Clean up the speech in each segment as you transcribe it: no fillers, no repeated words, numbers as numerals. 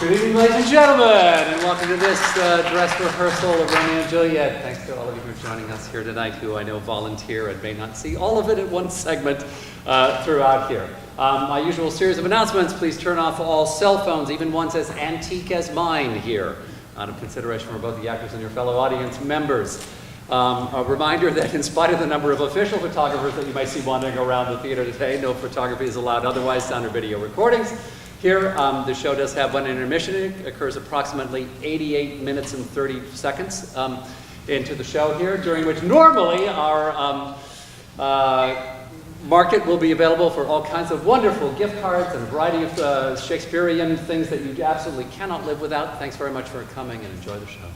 Good evening, ladies and gentlemen, and welcome to this dress rehearsal of Romeo and Juliet. Thanks to all of you for joining us here tonight, who I know volunteer and may not see all of it at one segment throughout here. My usual series of announcements: please turn off all cell phones, even ones as antique as mine here, out of consideration for both the actors and your fellow audience members. A reminder that in spite of the number of official photographers that you might see wandering around the theater today, no photography is allowed otherwise, sound or video recordings. Here, the show does have one intermission. It occurs approximately 88 minutes and 30 seconds into the show here, during which normally our market will be available for all kinds of wonderful gift cards and a variety of Shakespearean things that you absolutely cannot live without. Thanks very much for coming and enjoy the show.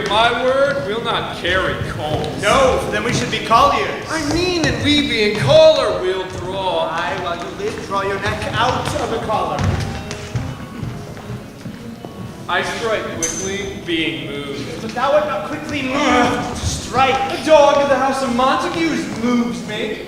My word, we'll not carry combs. No, then we should be colliers. I mean, and we being caller, we'll draw. Aye, while you live, draw your neck out of the collar. I strike quickly, being moved. But thou art not quickly moved to strike. The dog of the house of Montagues moves me.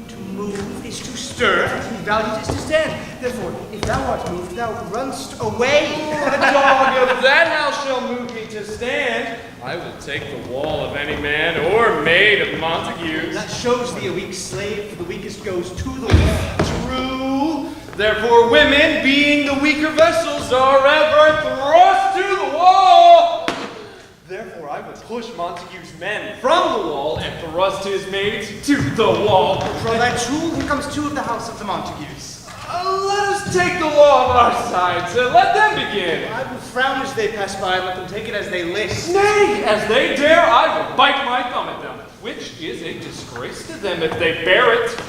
To move is to stir, and valiant is to stand. Therefore, if thou art moved, thou runst away. The dog of that house shall move me to stand. I will take the wall of any man or maid of Montagues. That shows thee a weak slave, for the weakest goes to the wall. True. Therefore, women, being the weaker vessels, are ever thrust to the wall. Therefore, I will push Montague's men from the wall and thrust his maids to the wall. Draw that true, here comes two of the house of the Montagues. Let us take the law on our side, let them begin. I will frown as they pass by and let them take it as they list. Nay, as they dare, I will bite my thumb at them, which is a disgrace to them if they bear it.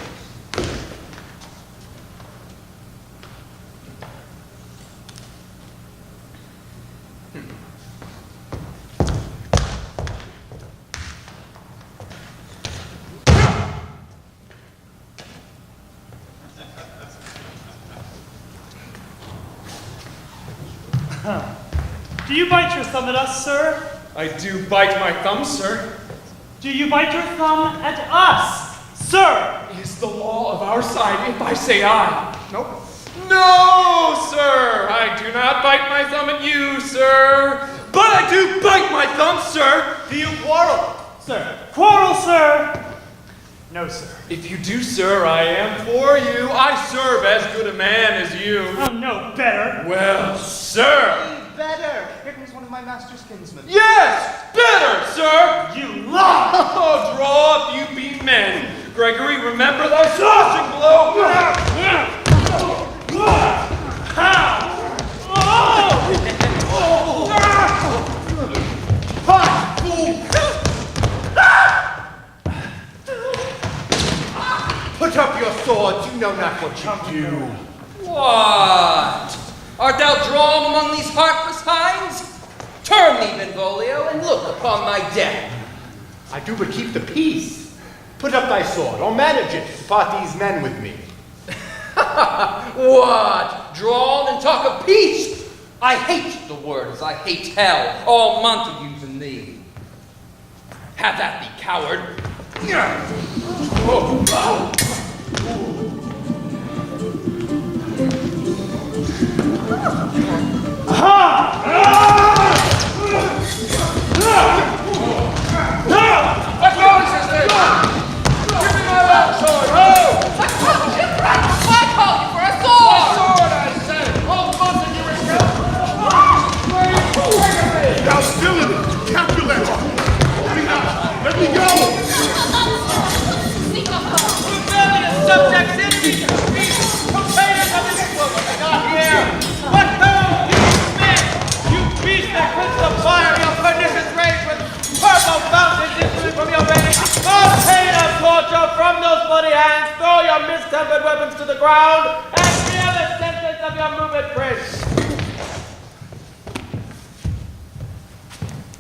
Do you bite your thumb at us, sir? I do bite my thumb, sir. Do you bite your thumb at us, sir? Is the law of our side if I say aye? Nope. No, sir! I do not bite my thumb at you, sir. But I do bite my thumb, sir. Do you quarrel, sir? Quarrel, sir? No, sir. If you do, sir, I am for you. I serve as good a man as you. Oh, no, better. Well, sir. Better. Here comes one of my master's kinsmen. Yes, better, sir. You lie! Oh, draw if you be men. Gregory, remember thy slashing blow. Put up your swords. You know not what you do. What? Art thou drawn among these heartless hinds? Turn thee, Benvolio, and look upon thy death. I do but keep the peace. Put up thy sword, or manage it to part these men with me. What? Drawn and talk of peace? I hate the word as I hate hell, all Montagues and thee. Have that thee, coward. What noise is this? Give me my long sword. I call you for a sword! Sword, I said. All Montague is killed. Thou still in it, Capulet! Let me go! Rebellious subjects in these streets, profaners of this woman, not here. What ho, you men! You beast that quench the fire of your pernicious rage with purple fountains issuing from your veins! Oh, pain of torture from those bloody hands! Throw your mistempered weapons to the ground and hear the sentence of your moved prince!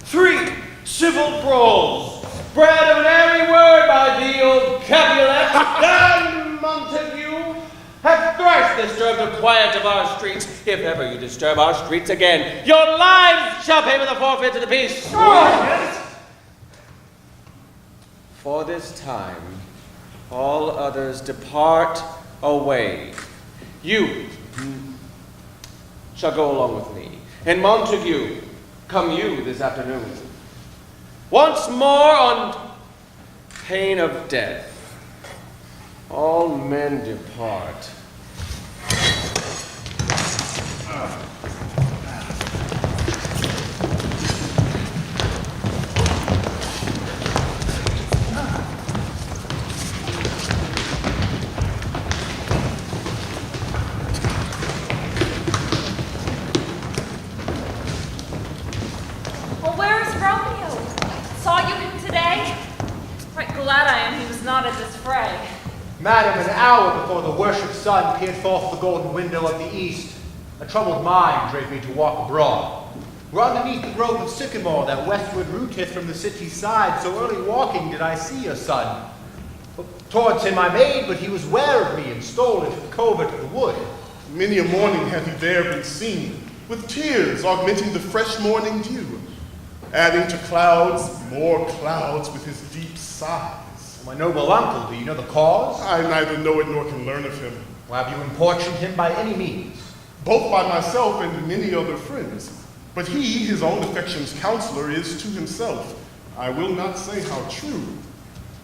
3 civil brawls, bred of an airy word by thee, old Capulet, and Montague, have thrice disturbed the quiet of our streets. If ever you disturb our streets again, your lives shall pay for the forfeit to the peace. For this time, all others depart away. You shall go along with me, and Montague, come you this afternoon. Once more on pain of death, all men depart. Well, where is Romeo? Saw you him today? Right glad I am he was not at this fray. Madam, an hour before the worshipped sun peered forth the golden window of the east, a troubled mind drave me to walk abroad. We're underneath the grove of sycamore that westward rooteth from the city's side, so early walking did I see your son. Towards him I made, but he was ware of me and stole into the covert of the wood. Many a morning hath he there been seen, with tears augmenting the fresh morning dew, adding to clouds, more clouds with his deep sighs. My noble uncle, do you know the cause? I neither know it nor can learn of him, Or have you importuned him by any means? both by myself and many other friends. But he, his own affection's counselor, is to himself, I will not say how true,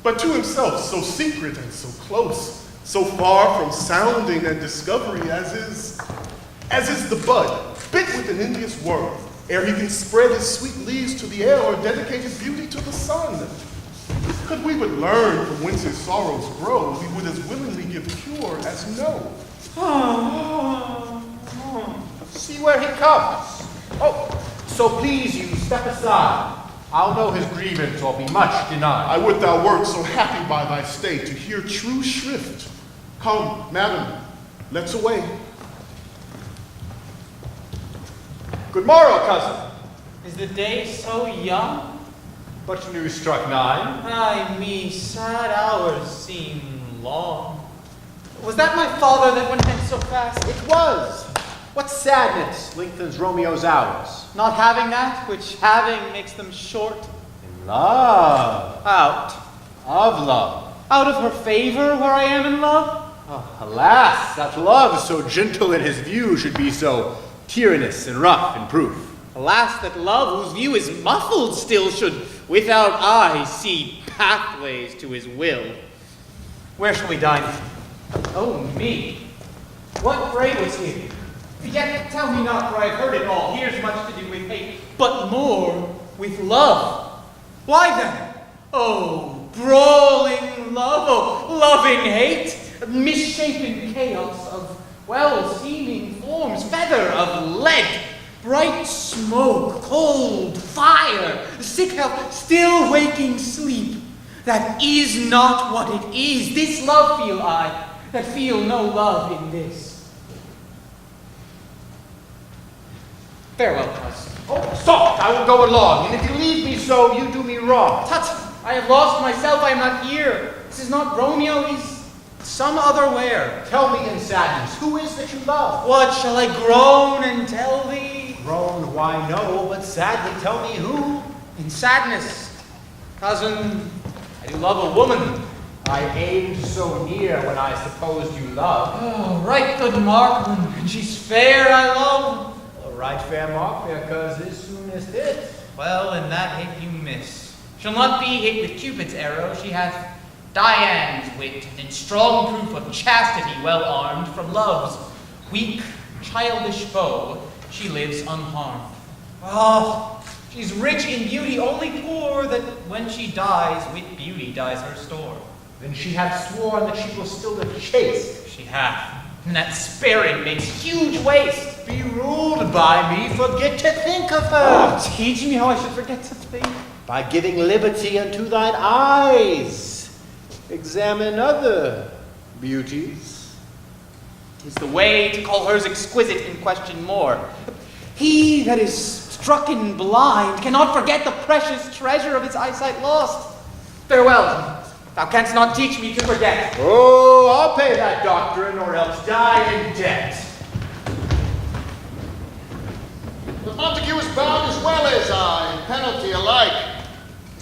but to himself so secret and so close, so far from sounding and discovery as is the bud, bit with an envious worm, ere he can spread his sweet leaves to the air or dedicate his beauty to the sun. Could we but learn from whence his sorrows grow, we would as willingly give cure as know. See where he comes. Oh, so please you, step aside. I'll know his grievance or be much denied. I would thou wert so happy by thy stay to hear true shrift. Come, madam, let's away. Good morrow, cousin. Is the day so young? But news struck 9. Ay me, sad hours seem long. Was that my father that went hence so fast? It was. What sadness lengthens Romeo's hours? Not having that which having makes them short. In love. Out. Of love. Out of her favor where I am in love? Oh, alas, that love so gentle in his view should be so tyrannous and rough in proof. Alas, that love whose view is muffled still should without eyes see pathways to his will. Where shall we dine? Oh, me. What fray was here? Yet tell me not, for I have heard it all. Here's much to do with hate, but more with love. Why then? Oh, brawling love, oh, loving hate, misshapen chaos of well-seeming forms, feather of lead, bright smoke, cold fire, sick health, still waking sleep. That is not what it is. This love feel I, that feel no love in this. Farewell, cousin. Oh, soft, I will go along, and if you leave me so, you do me wrong. Tut! I have lost myself, I am not here. This is not Romeo, he's some other where. Tell me in sadness, who is that you love? What shall I groan and tell thee? Groan, why no, but sadly tell me who. In sadness, cousin, I do love a woman. I aimed so near when I supposed you loved. Oh, right good Markland, and she's fair, I love. Right fair mark, because this soonest hit. Well, in that hit you miss. She'll not be hit with Cupid's arrow, she hath Dian's wit, and strong proof of chastity well armed from love's weak, childish foe, she lives unharmed. Oh, she's rich in beauty, only poor that when she dies, with beauty dies her store. Then she hath sworn that she will still live chaste. She hath, and that sparing makes huge waste. Be ruled by me, forget to think of her. Oh, teach me how I should forget to think. By giving liberty unto thine eyes. Examine other beauties. 'Tis the way to call hers exquisite and question more. He that is strucken blind cannot forget the precious treasure of his eyesight lost. Farewell. Thou canst not teach me to forget. Oh, I'll pay that doctrine or else die in debt. But Montague is bound as well as I, in penalty alike.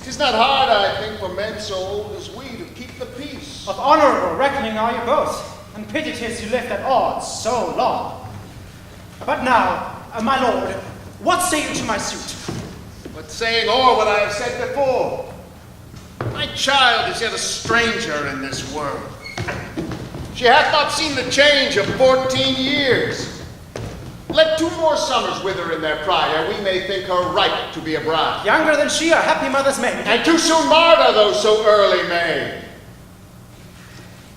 'Tis not hard, I think, for men so old as we to keep the peace. Of honourable reckoning are you both, and pity 'tis you left at odds so long. But now, my lord, what say you to my suit? But saying o'er what I have said before, my child is yet a stranger in this world. She hath not seen the change of 14 years. Let 2 more summers wither in their pride, ere we may think her ripe to be a bride. Younger than she, a happy mother's maid. And too soon marred are those so early made.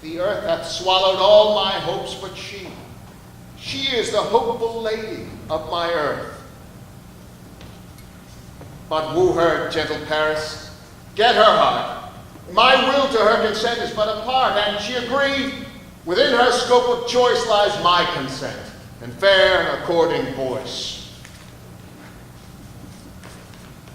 The earth hath swallowed all my hopes but she. She is the hopeful lady of my earth. But woo her, gentle Paris, get her heart. My will to her consent is but a part, and she agreed. Within her scope of choice lies my consent, and fair according voice.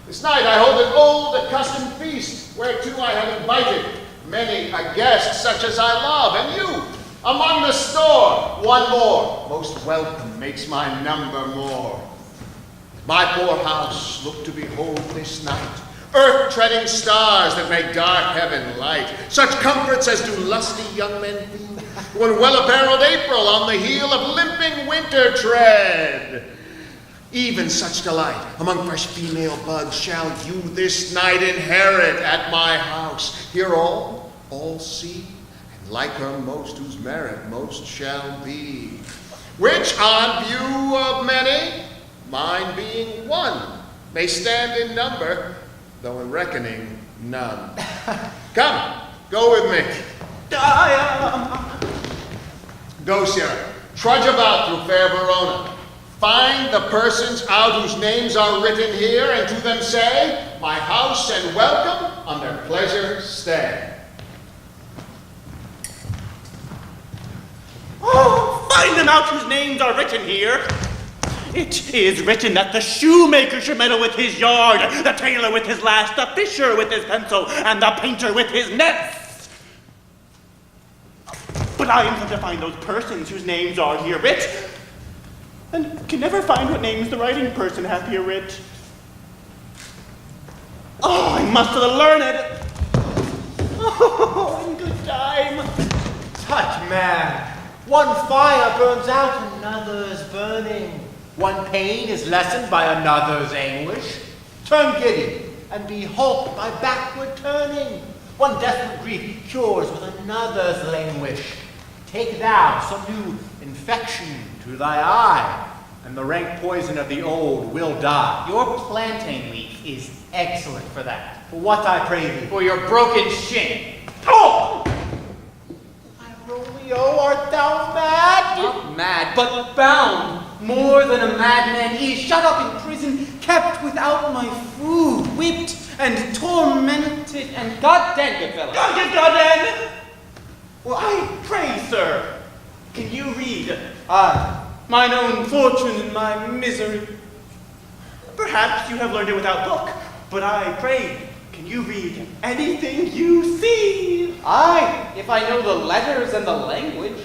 This night I hold an old accustomed feast, whereto I have invited many a guest such as I love, and you, among the store, one more, most welcome, makes my number more. My poor house look to behold this night, earth-treading stars that make dark heaven light, such comforts as do lusty young men feel, when well-apparelled April on the heel of limping winter tread. Even such delight among fresh female buds shall you this night inherit at my house. Hear all see, and like her most whose merit most shall be. Which on view of many, mine being one, may stand in number, though in reckoning none. Come, go with me. Go, Sarah. Trudge about through fair Verona. Find the persons out whose names are written here, and to them say, my house and welcome on their pleasure stay. Oh, find them out whose names are written here. It is written that the shoemaker should meddle with his yard, the tailor with his lash, the fisher with his pencil, and the painter with his nets. But I am come to find those persons whose names are here writ. and can never find what names the writing person hath here writ. Oh, I must learn it. Oh, in good time. Tut, man. One fire burns out, another's burning. One pain is lessened by another's anguish. Turn giddy, and be holp by backward turning. One desperate grief cures with another's languish. Take thou some new infection to thy eye, and the rank poison of the old will die. Your plantain leaf is excellent for that. For what I pray thee? For your broken shin. Oh! My Romeo, art thou mad? Not mad, but bound. More than a madman, he is shut up in prison, kept without my food, whipped and tormented, and goddamn, good fellow. Goddamn! Well, I pray, sir, can you read? Mine own fortune and my misery. Perhaps you have learned it without book, but I pray, can you read anything you see? Aye, if I know the letters and the language.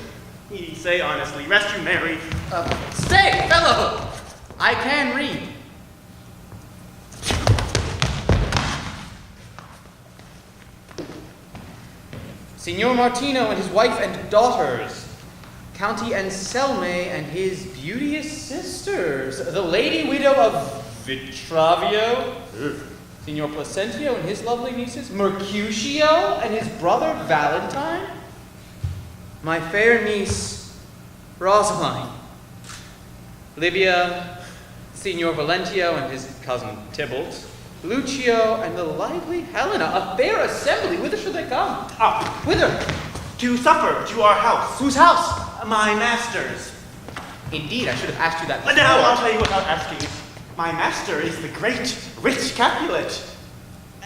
Ye say honestly, rest you merry. Stay, fellow! I can read. Signor Martino and his wife and daughters, County Anselme and his beauteous sisters, the lady widow of Vitravio, Signor Placentio and his lovely nieces, Mercutio and his brother Valentine, my fair niece Rosaline, Livia, Signor Valentio and his cousin Tybalt, Lucio and the lively Helena, a fair assembly. Whither should they come? Whither? To supper, to our house. Whose house? My master's. Indeed, I should have asked you that But before. now I'll tell you without asking. My master is the great, rich Capulet.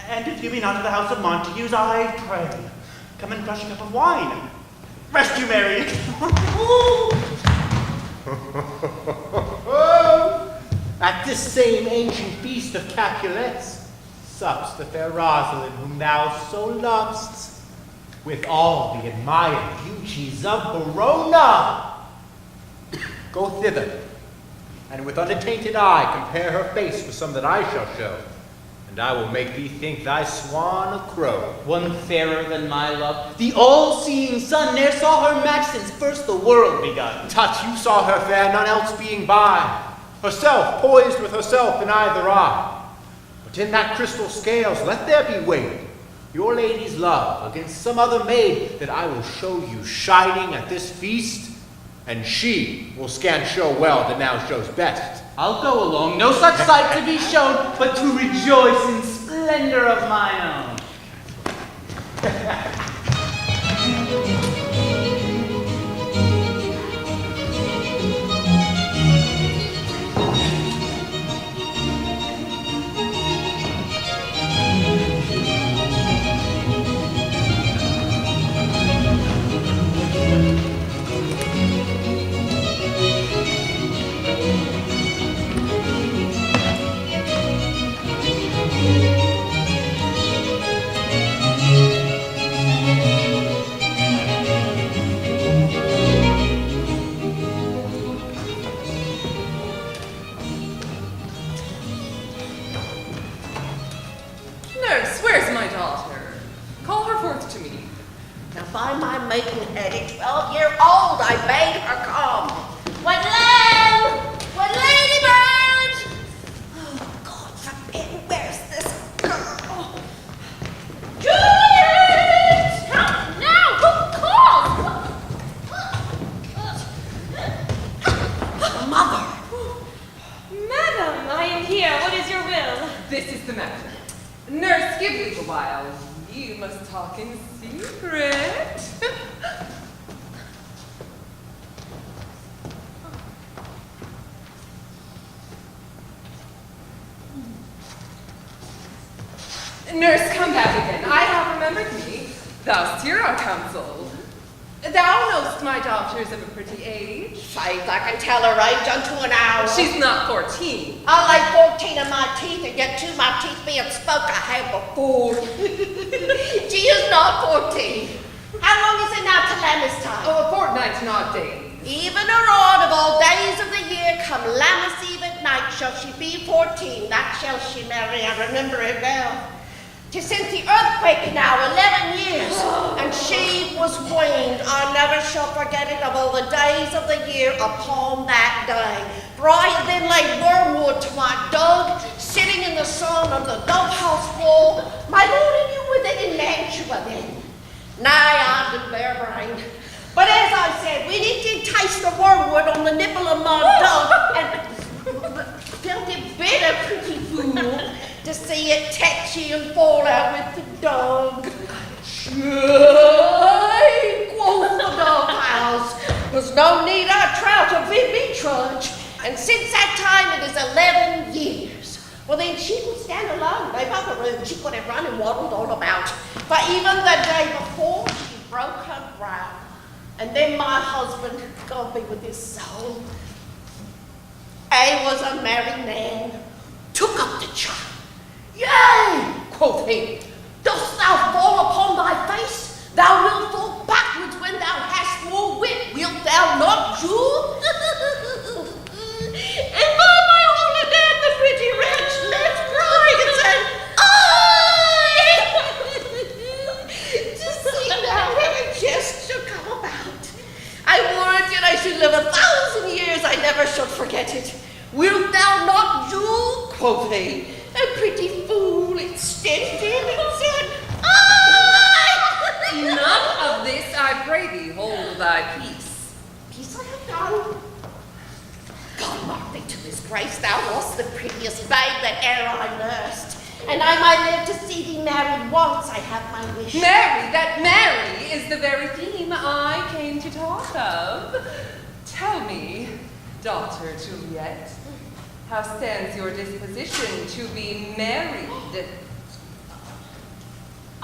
And if you be not of the house of Montagues, I pray, come and crush a cup of wine. Rest you merry. At this same ancient feast of Capulets sups the fair Rosalind whom thou so lovest, with all the admired beauties of Verona. Go thither, and with unattainted eye compare her face with some that I shall show, and I will make thee think thy swan a crow. One fairer than my love, the all-seeing sun ne'er saw her match since first the world begun. Tut, you saw her fair, none else being by. Herself poised with herself in either eye. But in that crystal scales let there be weighed your lady's love against some other maid that I will show you shining at this feast, and she will scan show well that now shows best. I'll go along, no such sight to be shown, but to rejoice in splendor of mine own. Nurse, where's my daughter? Call her forth to me. Now by my maidenhead, 12-year-old, I bade her come. What lamb? What ladybird? Oh, God forbid, where's this girl? Juliet! Come now, who calls? Mother! Madam, I am here. What is your will? This is the matter. Nurse, give leave a while. You must talk in secret. Nurse, come back again. I have remembered me. Thou'st hear our counsel. Thou knowst my daughter's of a pretty age. Faith, I can tell her age unto an hour. She's not 14. I lay 14 of my teeth, and yet 2 of my teeth being spoke I have before. She is not 14. How long is it now till Lammas time? Oh, a fortnight and odd days. Even a rod of all days of the year come shall she be 14, that shall she marry, I remember it well. 'Tis since the earthquake now 11 years, and she was weaned. I never shall forget it of all the days of the year upon that day. For I had then laid wormwood to my dog, sitting in the sun on the doghouse wall. My lord and you were then in Mantua then. Nay, I did bear brain. But as I said, we did taste the wormwood on the nipple of my dog, and felt it bitter, pretty fool, to see it tetchy and fall out with the dog. Ay, quoth the doghouse, there's no need I trout to bid me trudge. And since that time it is 11 years. Well then she would stand alone, no other room. She could have run and waddled all about. But even the day before, she broke her brow. And then my husband, God be with his soul, I was a married man, took up the child. Yea, quoth he, dost thou fall upon thy face? Thou wilt fall backwards when thou hast more wit, wilt thou not, Jewel? And by my holy dad, the pretty wretch let cry and said, aye! To see now when a jest should come about. I warrant it I should live 1,000 years, I never should forget it. Wilt thou not, Jewel? Quoth he. A pretty fool extended and said, aye! None of this, I pray thee, hold thy peace. Peace I have done. God mark thee to his grace, thou wast the prettiest babe that e'er I nursed. And I might live to see thee married once, I have my wish. Mary, that Mary is the very theme I came to talk of. Tell me, daughter Juliet, how stands your disposition to be married?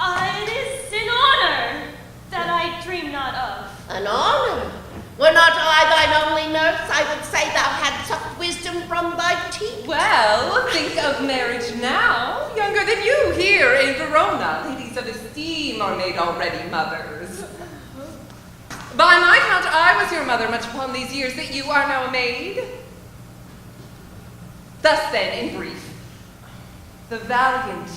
It is an honor that I dream not of. An honor? Were not I thine only nurse, I would say thou hadst sucked wisdom from thy teeth. Well, think of marriage now. Younger than you here in Verona. Ladies of esteem are made already mothers. By my count, I was your mother much upon these years that you are now a maid. Thus then, in brief, the valiant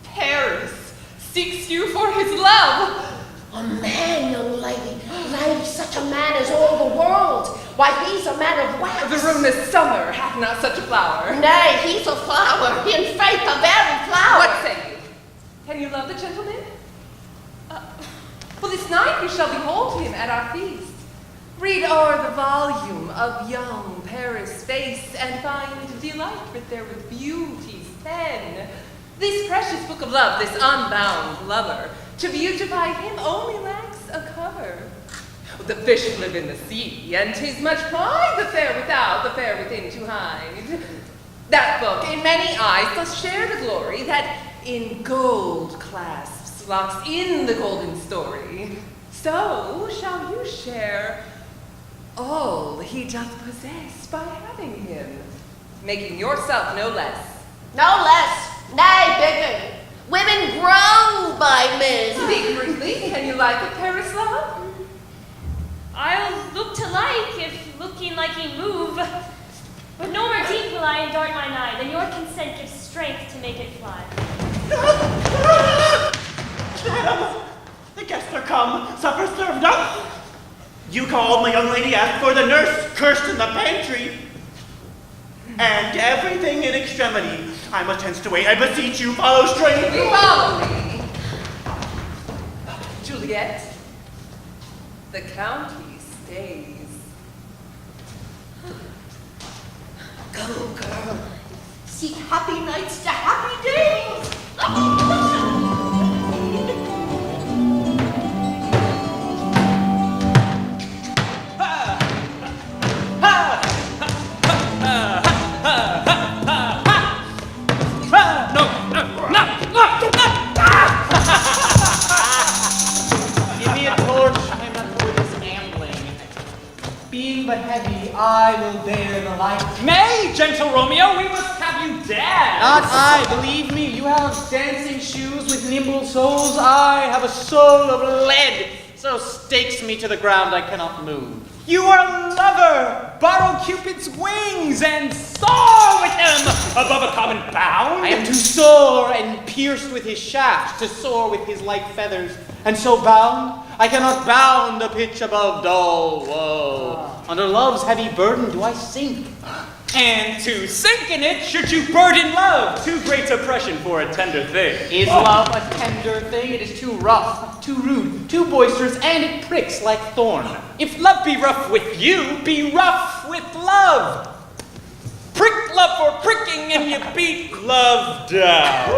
Paris seeks you for his love. A man, young lady, lady, such a man as all the world. Why, he's a man of wax. Verona's summer hath not such a flower. Nay, he's a flower, in faith a very flower. What say you? Can you love the gentleman? Well, this night you shall behold him at our feast. Read o'er the volume of young Paris' face, and find delight with there with beauty's pen. This precious book of love, this unbound lover, to beautify him only lacks a cover. The fish live in the sea, and 'tis much pride the fair without, the fair within to hide. That book in many eyes does share the glory that in gold clasps locks in the golden story. So shall you share all he doth possess by having him, making yourself no less. No less, nay, bigger. Women grow by men. Speak briefly, can you like it, Paris love? I'll look to like if looking like ye move. But no more deep will I endart mine eye than your consent gives strength to make it fly. Madam, the guests are come, supper served up. You called, my young lady asked for the nurse, cursed in the pantry. And everything in extremity. I must hence to wait, I beseech you, follow straight. You follow me. Juliet, the county stays. Go, girl. Seek happy nights to happy days. Give me a torch, I'm not for this ambling. Being but heavy, I will bear the light. Nay, gentle Romeo, we must have you dance. Not I, believe me, you have dancing shoes with nimble soles. I have a soul of lead, so stakes me to the ground I cannot move. You are a lover. Borrow Cupid's wings and soar am above a common bound. I am to soar and pierced with his shaft, to soar with his light feathers, and so bound, I cannot bound a pitch above dull woe. Under love's heavy burden do I sink. And to sink in it, should you burden love, too great oppression for a tender thing. Is love a tender thing? It is too rough, too rude, too boisterous, and it pricks like thorn. If love be rough with you, be rough with love. Prick love for pricking, and you beat love down.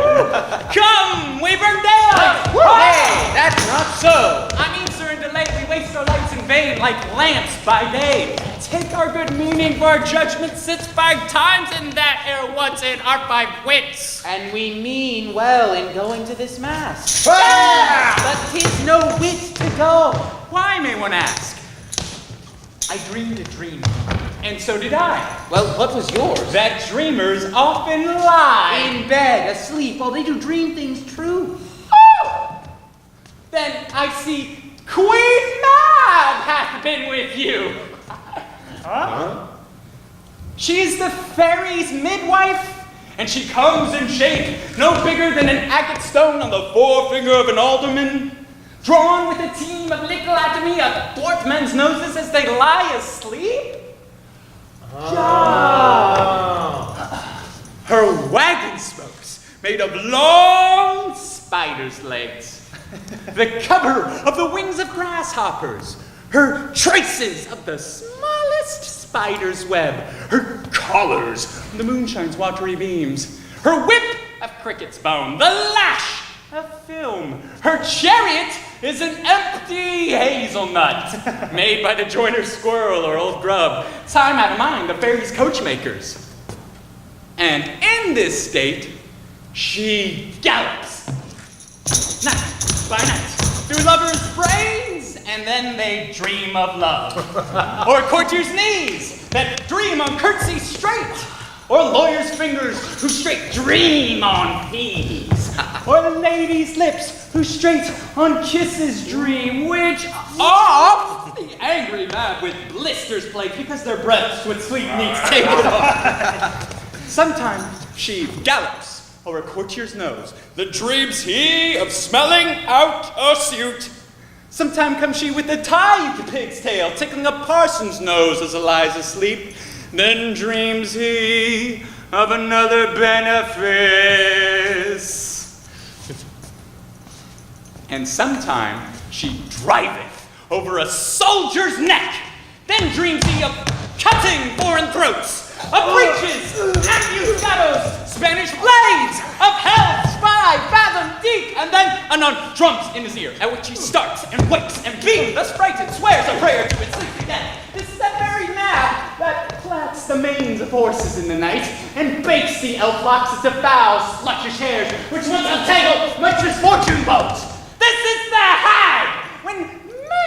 Come, we burn down! Hey, that's not so. I mean, sir, in delay, we waste our lights in vain, like lamps by day. Take our good meaning, for our judgment sits 5 times in that ere once in our 5 wits. And we mean well in going to this mass. Ah! But 'tis no wit to go. Why, may one ask? I dreamed a dream. And so did I. Well, what was yours? That dreamers often lie. In bed, asleep, while they do dream things true. Oh! Then I see Queen Mab hath been with you. Huh? She is the fairy's midwife, and she comes in shape no bigger than an agate stone on the forefinger of an alderman, drawn with a team of little atomy athwart men's noses as they lie asleep. Her wagon spokes made of long spiders' legs, the cover of the wings of grasshoppers, her traces of the smallest spider's web, her collars of the moonshine's watery beams, her whip of cricket's bone, the lash of film, her chariot is an empty hazelnut made by the joiner's squirrel or old grub, time out of mind the fairies' coachmakers. And in this state, she gallops, night by night, through lovers' brains, and then they dream of love. Or courtiers' knees that dream on curtsies straight, or lawyers' fingers who straight dream on peas, or ladies' lips who straight on kisses dream, which off the angry mad with blisters plague because their breaths with sweetmeats taken off. Sometimes she gallops over a courtier's nose, the dreams he of smelling out a suit. Sometime comes she with a tied pig's tail, tickling a parson's nose as he lies asleep. Then dreams he of another benefice. And sometime she driveth over a soldier's neck. Then dreams he of cutting foreign throats, of breeches, ambuscados, Spanish blades, of hell 5 fathom deep, and then anon drums in his ear, at which he starts and wakes and being thus frightened swears a prayer to his sleep again. This is that very map that plats the manes of horses in the night and bakes the elf locks into foul, sluttish hairs, which once untangled much misfortune boats. This is the hag, when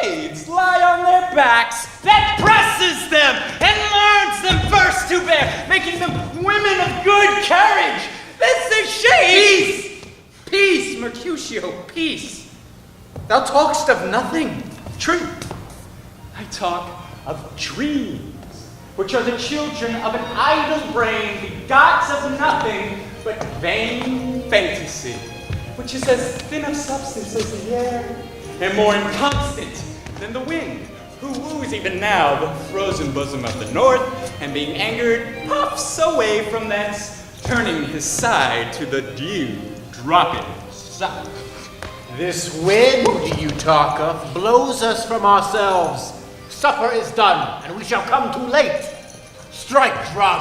maids lie on their backs, that presses them and learns them first to bear, making them women of good carriage. This is she! Peace! Peace, Mercutio, peace. Thou talk'st of nothing. True. I talk of dreams, which are the children of an idle brain, begots of nothing but vain fantasy, which is as thin of substance as the air, and more inconstant than the wind, who woos even now the frozen bosom of the north, and being angered, puffs away from thence, turning his side to the dew-dropping south. This wind you talk of blows us from ourselves. Supper is done, and we shall come too late. Strike, drum.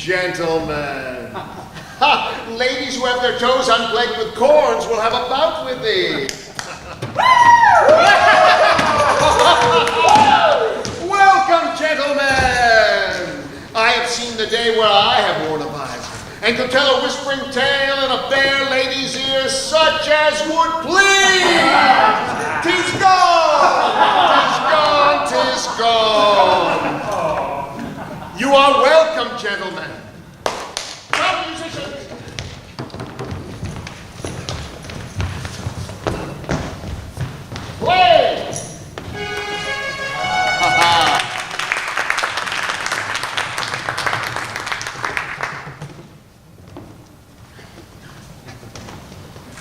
Gentlemen. Ha! Ladies who have their toes unplagued with corns will have a bout with thee. Welcome, gentlemen! I have seen the day where I have worn a visor, and could tell a whispering tale in a fair lady's ear such as would please. 'Tis gone! 'Tis gone! 'Tis gone! You are welcome, gentlemen. Come, musicians! Play!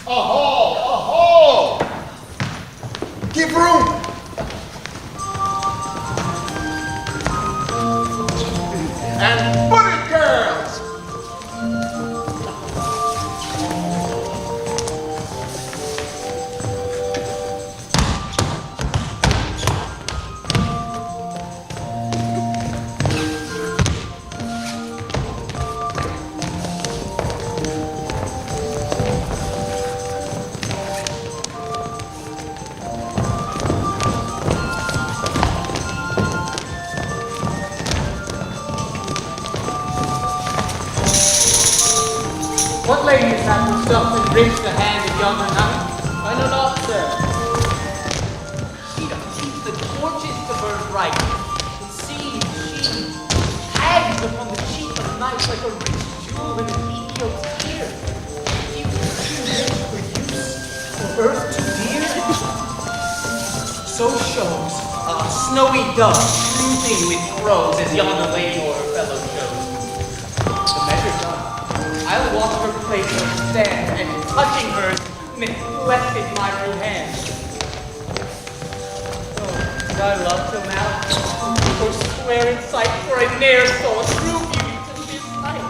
Aho! Give room! And put it, girls! What lady is that who stops and drinks the hand of yonder knight? I know not, sir. She doth keep the torches to burn bright. It seems she hangs upon the cheek of night like a rich jewel in an Ethiope's ear. You too rich for use, for earth too dear. So shows a snowy dove trooping with crows as yonder lady or her fellow shows. The measure done. I'll walk her place or stand, and touching hers, neglected my rude hand. Oh, did I love till now? For square in sight, for I ne'er saw a true beauty till this night.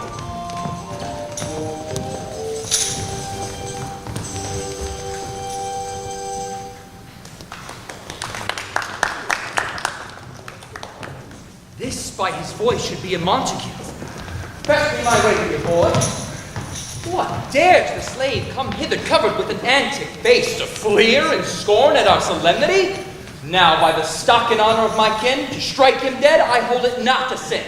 This, by his voice, should be a Montague. Press me my way, dear boy. What, dares the slave come hither covered with an antic face to fleer and scorn at our solemnity? Now, by the stock and honor of my kin, to strike him dead, I hold it not a sin.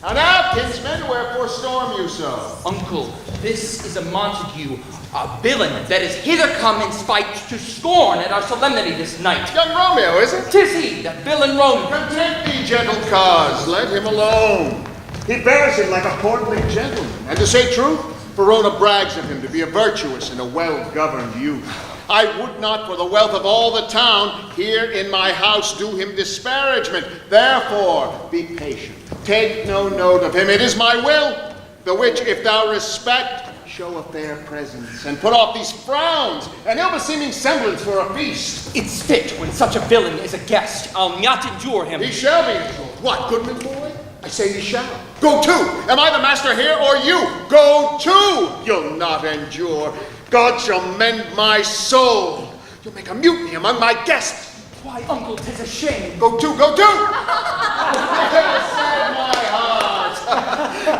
And now, kinsmen, wherefore storm you so? Uncle, this is a Montague, a villain that is hither come in spite to scorn at our solemnity this night. Young Romeo, is it? 'Tis he, that villain Romeo. Content thee, gentle cause, let him alone. He bears it like a portly gentleman. And to say truth, Verona brags of him to be a virtuous and a well-governed youth. I would not, for the wealth of all the town, here in my house do him disparagement. Therefore, be patient. Take no note of him. It is my will, the which, if thou respect, show a fair presence, and put off these frowns and ill-beseeming semblance for a feast. It's fit when such a villain is a guest. I'll not endure him. He shall be endured. What, goodman boy? I say he shall. Go to! Am I the master here, or you? Go to! You'll not endure. God shall mend my soul. You'll make a mutiny among my guests. Why, uncle, 'tis a shame. Go to, go to! Sad my heart.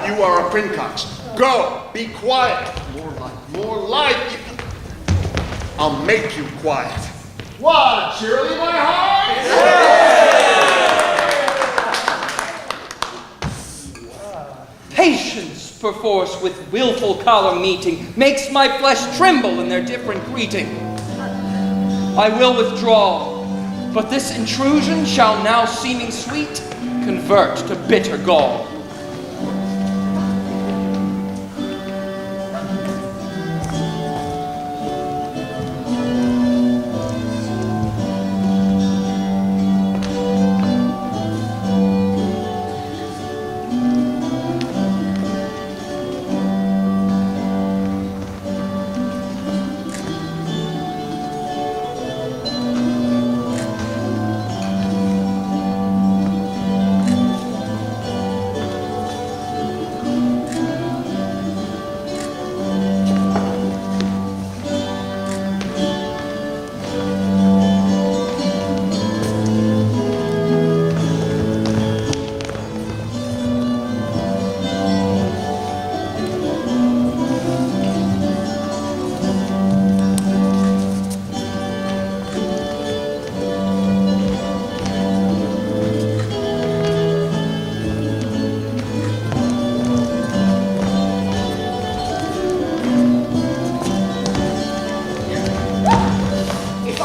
You are a princox. Go, be quiet. More light, more light. I'll make you quiet. What, cheerily, my heart? Patience, perforce, with willful choler meeting, makes my flesh tremble in their different greeting. I will withdraw, but this intrusion shall now seeming sweet convert to bitter gall.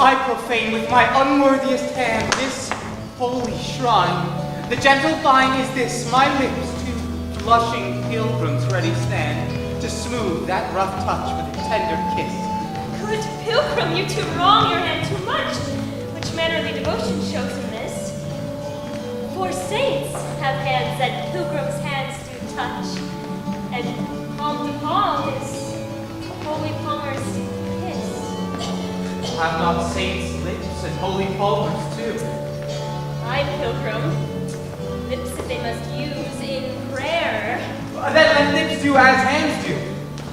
I profane with my unworthiest hand this holy shrine. The gentle vine is this, my lips to blushing pilgrims ready stand, to smooth that rough touch with a tender kiss. Good pilgrim, you too wrong your hand too much. Which mannerly devotion shows in this? For saints have hands that pilgrims' hands do touch, and palm to palm is holy palmer's kiss. Have not saints' lips and holy palmers too? I, pilgrim, lips that they must use in prayer. Then let lips do as hands do.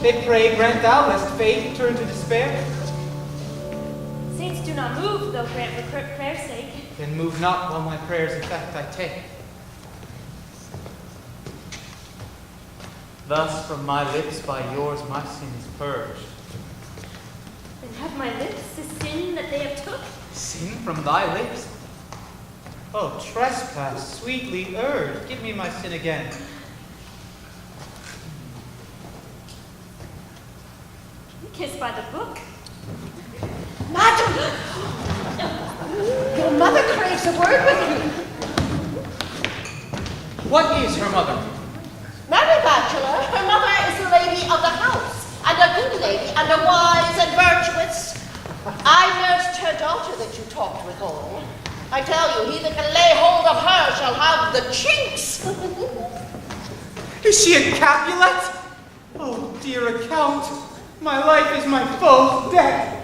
They pray, grant thou, lest faith turn to despair. Saints do not move, though grant for prayer's sake. Then move not while my prayers effect I take. Thus from my lips by yours my sin is purged. Then have my lips the sin that they have took? Sin from thy lips? Oh, trespass, sweetly urged. Give me my sin again. Kissed by the book. Madam! Your mother craves a word with you. What is her mother? Mary Bachelor, her mother is the lady of the house, and a good lady, and a wise and virtuous. I nursed her daughter that you talked withal. I tell you, he that can lay hold of her shall have the chinks. Is she a Capulet? Oh, dear account, my life is my foe's death.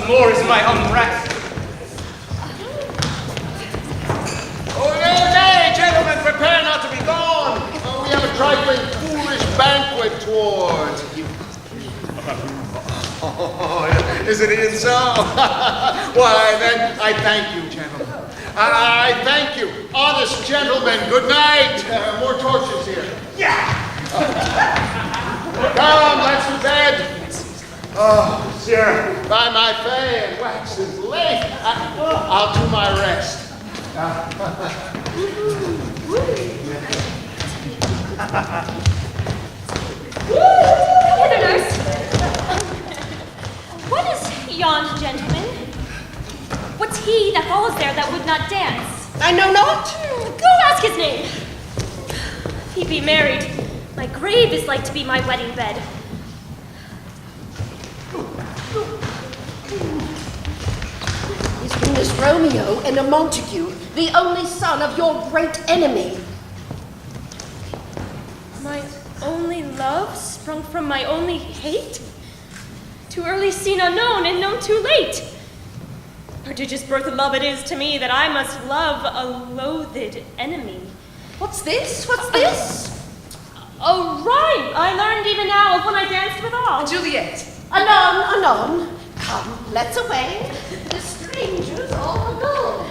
More is my unrest. Oh, nay, gentlemen, prepare not to be gone. We have a trifling foolish banquet towards. Oh, is it even so? Why, then, I thank you, gentlemen. I thank you. Honest gentlemen, good night. More torches here. Yeah! Come, let's to bed. Oh, sir, by my fay, it waxes late. I'll do my rest. Hither, nurse. What is yon gentleman? What's he that follows there that would not dance? I know not. Go ask his name. If he be married, my grave is like to be my wedding bed. Is Venus Romeo and a Montague, the only son of your great enemy? My only love sprung from my only hate? Too early seen unknown and known too late. Prodigious birth of love it is to me that I must love a loathed enemy. What's this? What's this? A rhyme I learned even now of when I danced with all. Juliet. Anon, anon. Come, let's away. The strangers all gone.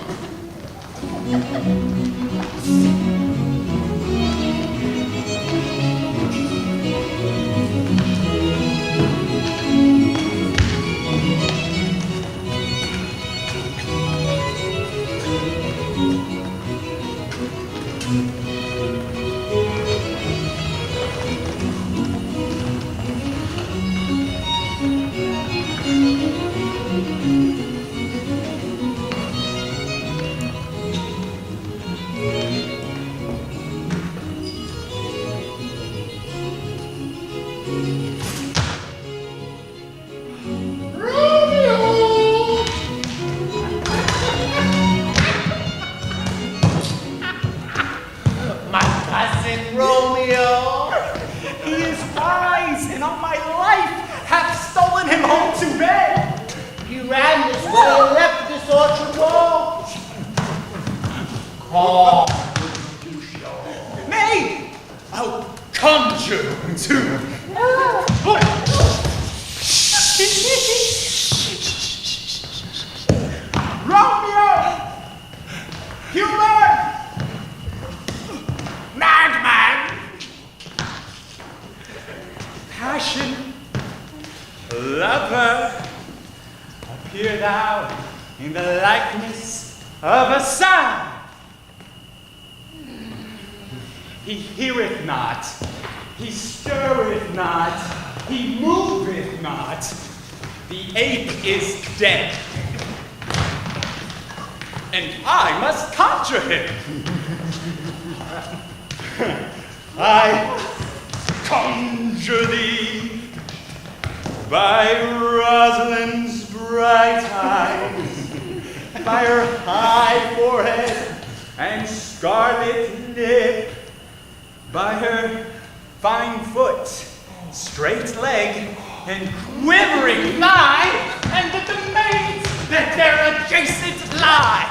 too bad. He ran this way and left this orchard wall. Call Mercutio. Nay, I'll conjure him too. Romeo! Human! Madman! Passion, lover, appear thou in the likeness of a son. He heareth not, he stirreth not, he moveth not. The ape is dead, and I must conjure him. I conjure thee by Rosalind's bright eyes, by her high forehead and scarlet lip, by her fine foot, straight leg, and quivering thigh, and the domains that there adjacent lie,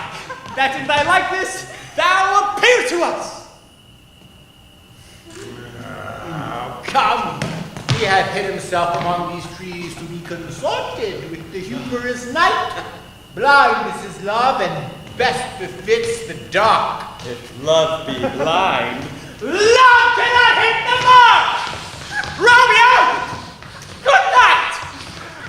that in thy likeness thou appear to us. Come, he hath hid himself among these trees to be consorted with the humorous night. Blind is his love, and best befits the dark. If love be blind, love cannot hit the mark! Romeo! Good night!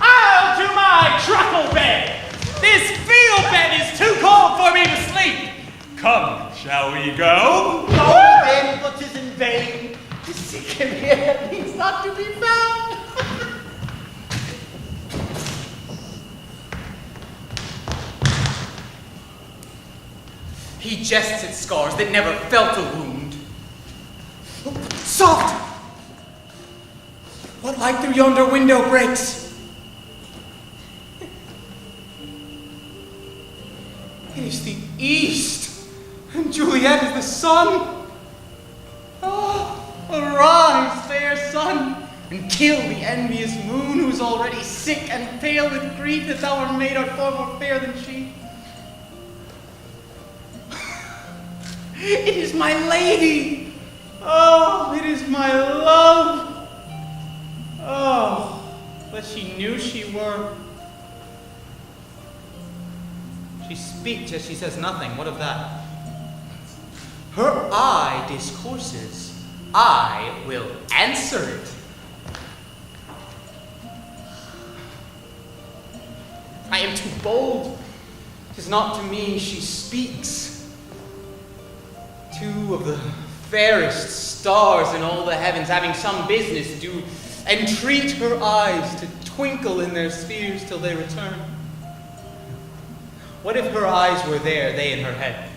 I'll to my truckle bed. This field bed is too cold for me to sleep. Come, shall we go? No, then, but 'tis in vain to seek him here that means not to be found. He jests at scars that never felt a wound. Soft! What light through yonder window breaks? It is the east, and Juliet is the sun. Oh, arise, fair sun, and kill the envious moon, who is already sick and pale with grief that thou art made art far more fair than she. It is my lady! Oh, it is my love! Oh, but she knew she were. She speaks, yet she says nothing. What of that? Her eye discourses. I will answer it. I am too bold. 'Tis not to me she speaks. Two of the fairest stars in all the heavens, having some business, do entreat her eyes to twinkle in their spheres till they return. What if her eyes were there, they in her head?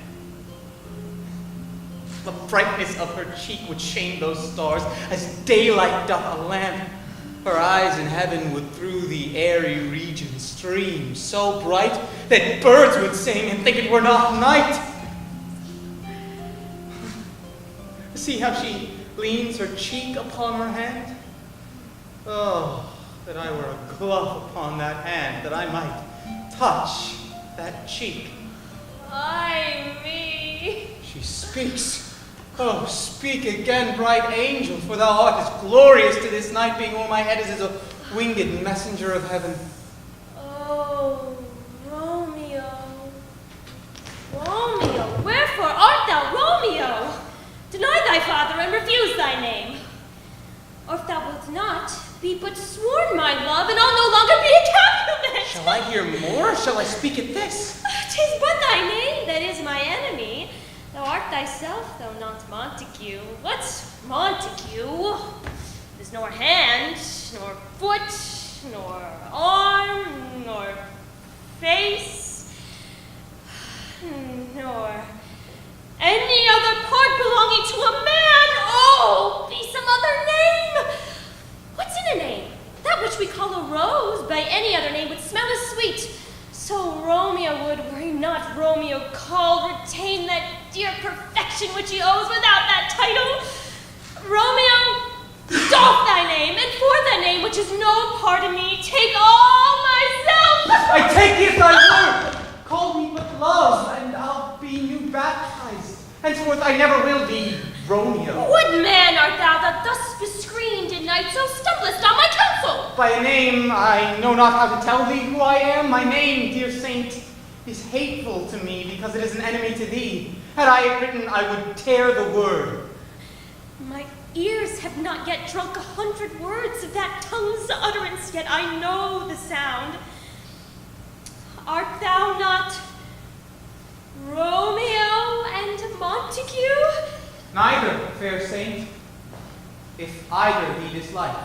The brightness of her cheek would shame those stars, as daylight doth a lamp. Her eyes in heaven would through the airy region stream, so bright that birds would sing and think it were not night. See how she leans her cheek upon her hand? Oh, that I were a glove upon that hand, that I might touch that cheek. Ay me. She speaks. Oh, speak again, bright angel, for thou art as glorious to this night being o'er my head as is a winged messenger of heaven. Oh, Romeo. Romeo, wherefore art thou Romeo? Deny thy father and refuse thy name. Or if thou wilt not, be but sworn my love, and I'll no longer be a Capulet. Shall I hear more, or shall I speak at this? 'Tis but thy name that is my enemy. Thou art thyself, though not Montague. What's Montague? There's nor hand, nor foot, nor arm, nor face, nor any other part belonging to a man. Oh, be some other name. What's in a name? That which we call a rose by any other name would smell as sweet. So Romeo would, were he not Romeo called, retain that dear perfection which he owes without that title. Romeo, doff thy name, and for thy name, which is no part of me, take all henceforth I never will be Romeo. What man art thou that thus bescreened in night so stumblest on my counsel? By a name I know not how to tell thee who I am. My name, dear saint, is hateful to me because it is an enemy to thee. Had I it written, I would tear the word. My ears have not yet drunk 100 words of that tongue's utterance, yet I know the sound. Art thou not Romeo and Montague? Neither, fair saint, if either be dislike.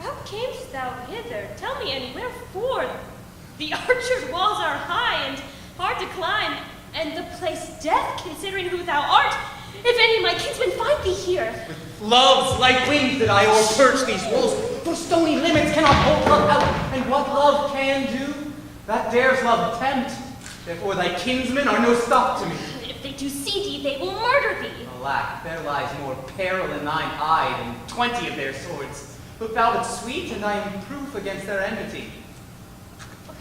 How camest thou hither? Tell me, and wherefore? The archered walls are high and hard to climb, and the place death, considering who thou art. If any of my kinsmen find thee here. With love's light wings did I o'erperch these walls, for stony limits cannot hold love out, and what love can do, that dares love tempt. Therefore thy kinsmen are no stop to me. If they do see thee, they will murder thee. Alack, there lies more peril in thine eye than 20 of their swords. Look thou but sweet, and I am proof against their enmity.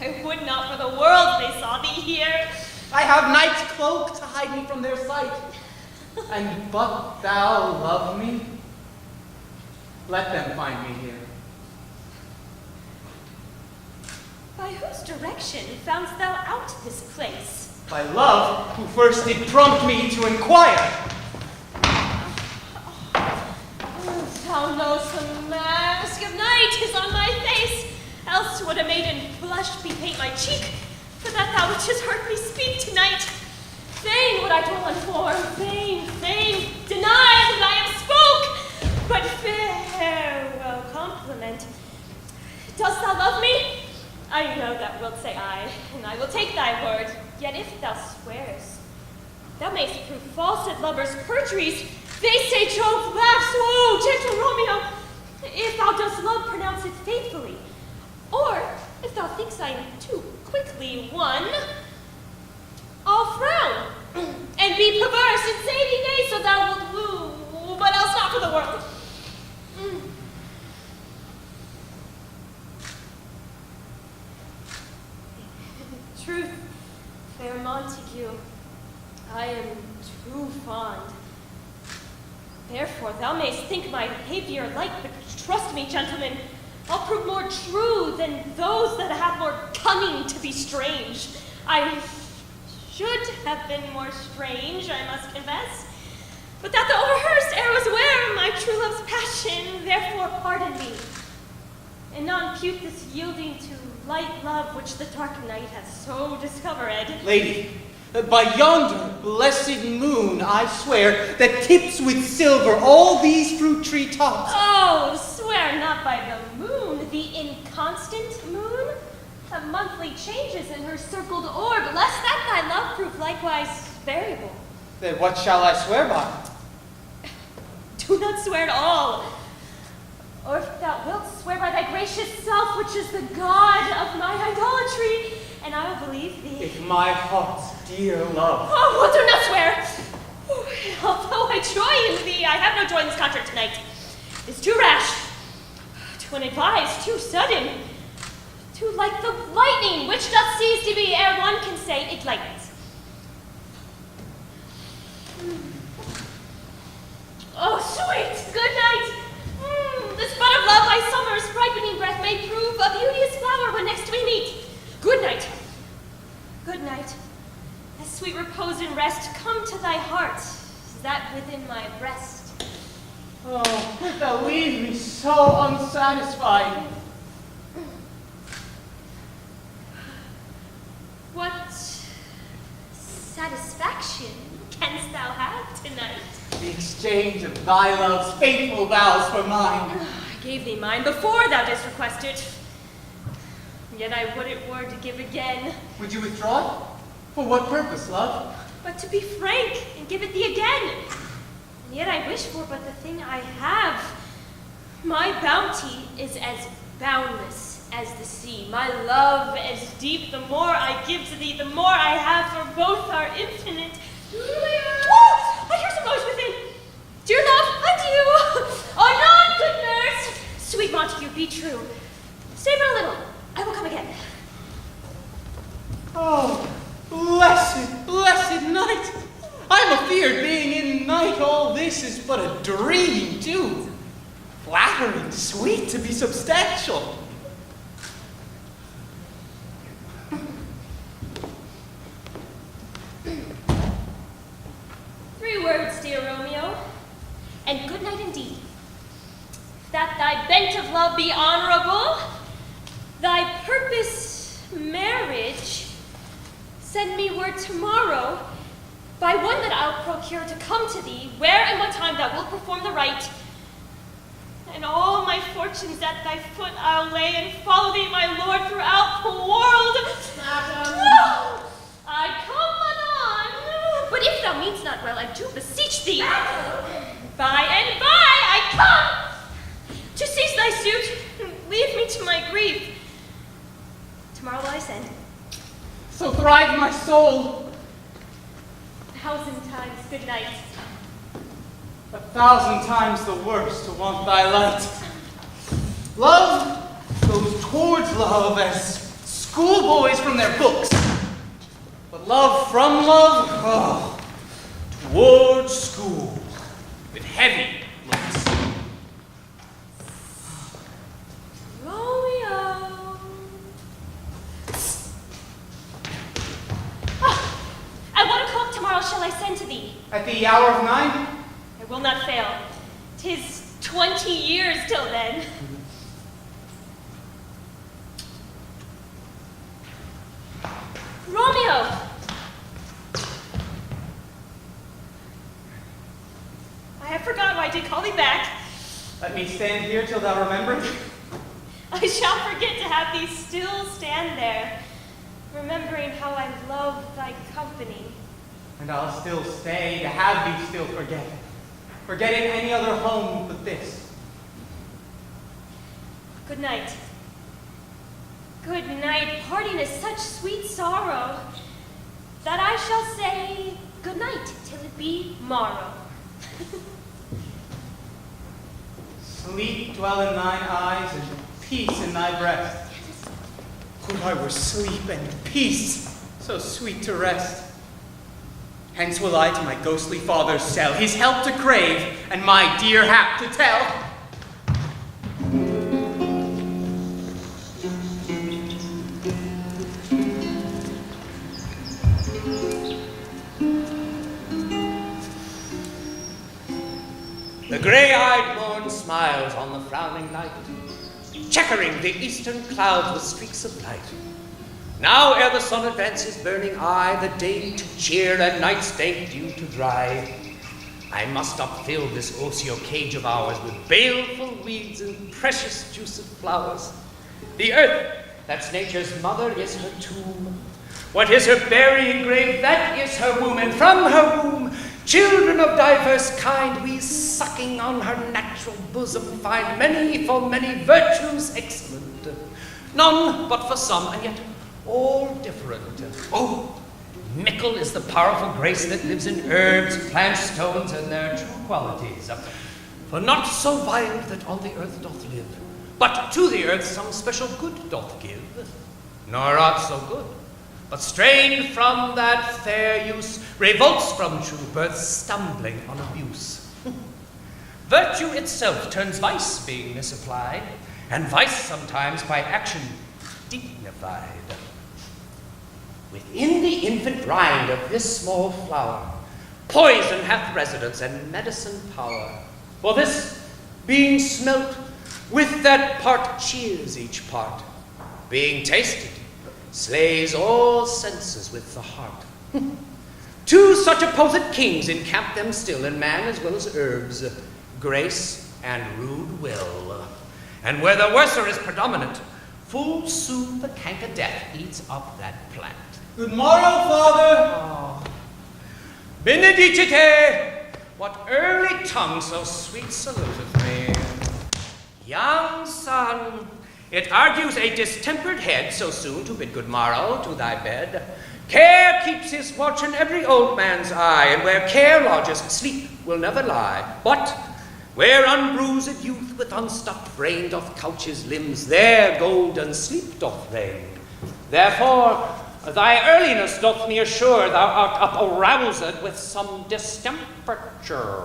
I would not for the world they saw thee here. I have night's cloak to hide me from their sight. And but thou love me, let them find me here. By whose direction foundst thou out this place? By love, who first did prompt me to inquire. Thou knowest the mask of night is on my face, else would a maiden blush bepaint my cheek, for that thou wouldst heard me speak tonight. Fain would I dwell on form, fain, deny that I have spoke, but farewell compliment. Dost thou love me? I know thou wilt say aye, and I will take thy word. Yet if thou swearest, thou mayst prove false at lovers' perjuries. They say Jove laughs, oh, gentle Romeo. If thou dost love, pronounce it faithfully. Or, if thou thinks I am too quickly won, I'll frown, and be perverse, and say thee nay, so thou wilt woo, but else not for the world. Truth, fair Montague, I am too fond. Therefore thou mayst think my behavior light, but trust me, gentlemen, I'll prove more true than those that have more cunning to be strange. I should have been more strange, I must confess, but that the overhearsed air was aware of my true love's passion, therefore pardon me, and not impute this yielding to light love which the dark night hath so discovered. Lady, by yonder blessed moon, I swear, that tips with silver all these fruit tree tops. Oh, swear not by the moon, the inconstant moon, that monthly changes in her circled orb, lest that thy love prove likewise variable. Then what shall I swear by? Do not swear at all. Or if thou wilt, swear by thy gracious self, which is the god of my idolatry, and I will believe thee. If my heart's dear love. Oh, do not swear. Although I joy in thee, I have no joy in this contract tonight. It's too rash, too unadvised, too sudden, too like the lightning, which doth cease to be ere one can say it lightens. Oh, sweet, good night. This bud of love by summer's ripening breath may prove a beauteous flower when next we meet. Good night. Good night. As sweet repose and rest come to thy heart, that within my breast. Oh, but thou leave me so unsatisfied. What satisfaction canst thou have tonight? The exchange of thy love's faithful vows for mine. I gave thee mine before thou didst request it. Yet I would it were to give again. Would you withdraw it? For what purpose, love? But to be frank and give it thee again. And yet I wish for but the thing I have. My bounty is as boundless as the sea. My love as deep. The more I give to thee, the more I have, for both are infinite. Whoa! I hear some noise within. Dear love, adieu. Anon, good nurse. Sweet Montague, be true. Stay but a little. I will come again. Oh, Blessed, blessed night! I'm afeard being in night all this is but a dream too. Flattering, sweet to be substantial. 3 words, dear Romeo, and good night indeed. That thy bent of love be honorable, thy purpose marriage, send me word tomorrow by one that I'll procure to come to thee, where and what time thou wilt perform the rite, and all my fortunes at thy foot I'll lay, and follow thee, my lord, throughout the world. Madam. I come anon, but if thou mean'st not well, I do beseech thee, by and by I come to cease thy suit, and leave me to my grief. Tomorrow will I send. So thrive my soul. 1,000 times good night. 1,000 times the worse to want thy light. Love goes towards love as schoolboys from their books. But love from love, oh, towards school, with heavy looks. Romeo. At what o'clock tomorrow shall I send to thee? At the hour of 9? I will not fail. 'Tis 20 years till then. Romeo! I have forgotten why I did call thee back. Let me stand here till thou remember. I shall forget to have thee still stand there, remembering how I love thy company. And I'll still stay to have thee still forget. Forgetting any other home but this. Good night. Good night. Parting is such sweet sorrow that I shall say good night till it be morrow. Sleep dwell in thine eyes and peace in thy breast. Would I were sleep and peace, so sweet to rest. Hence will I to my ghostly father sell his help to crave and my dear hap to tell. The gray-eyed morn smiles on the frowning night, checkering the eastern clouds with streaks of light. Now ere the sun advances burning eye, the day to cheer and night's dank dew to dry, I must upfill this osier cage of ours with baleful weeds and precious juice of flowers. The earth, that's nature's mother, is her tomb. What is her burying grave, that is her womb, and from her womb children of diverse kind, we sucking on her natural bosom find many for many virtues excellent, none but for some, and yet all different. Oh, mickle is the powerful grace that lives in herbs, plants, stones, and their true qualities. For not so violent that on the earth doth live, but to the earth some special good doth give, nor aught so good, but strained from that fair use, revolts from true birth, stumbling on abuse. Virtue itself turns vice, being misapplied, and vice sometimes by action dignified. Within the infant rind of this small flower, poison hath residence and medicine power. For this, being smelt, with that part cheers each part. Being tasted, slays all senses with the heart. Two such opposite kings encamp them still, in man as well as herbs, grace and rude will. And where the worser is predominant, full soon the canker death eats up that plant. Good morrow, Father. Oh. Benedicite! What early tongue so sweet saluteth me? Young son, it argues a distempered head so soon to bid good morrow to thy bed. Care keeps his watch in every old man's eye, and where care lodges, sleep will never lie. But where unbruised youth with unstuffed brain doth couch his limbs, there golden sleep doth reign. Therefore, Thy earliness doth me assure thou art up aroused with some distemperature.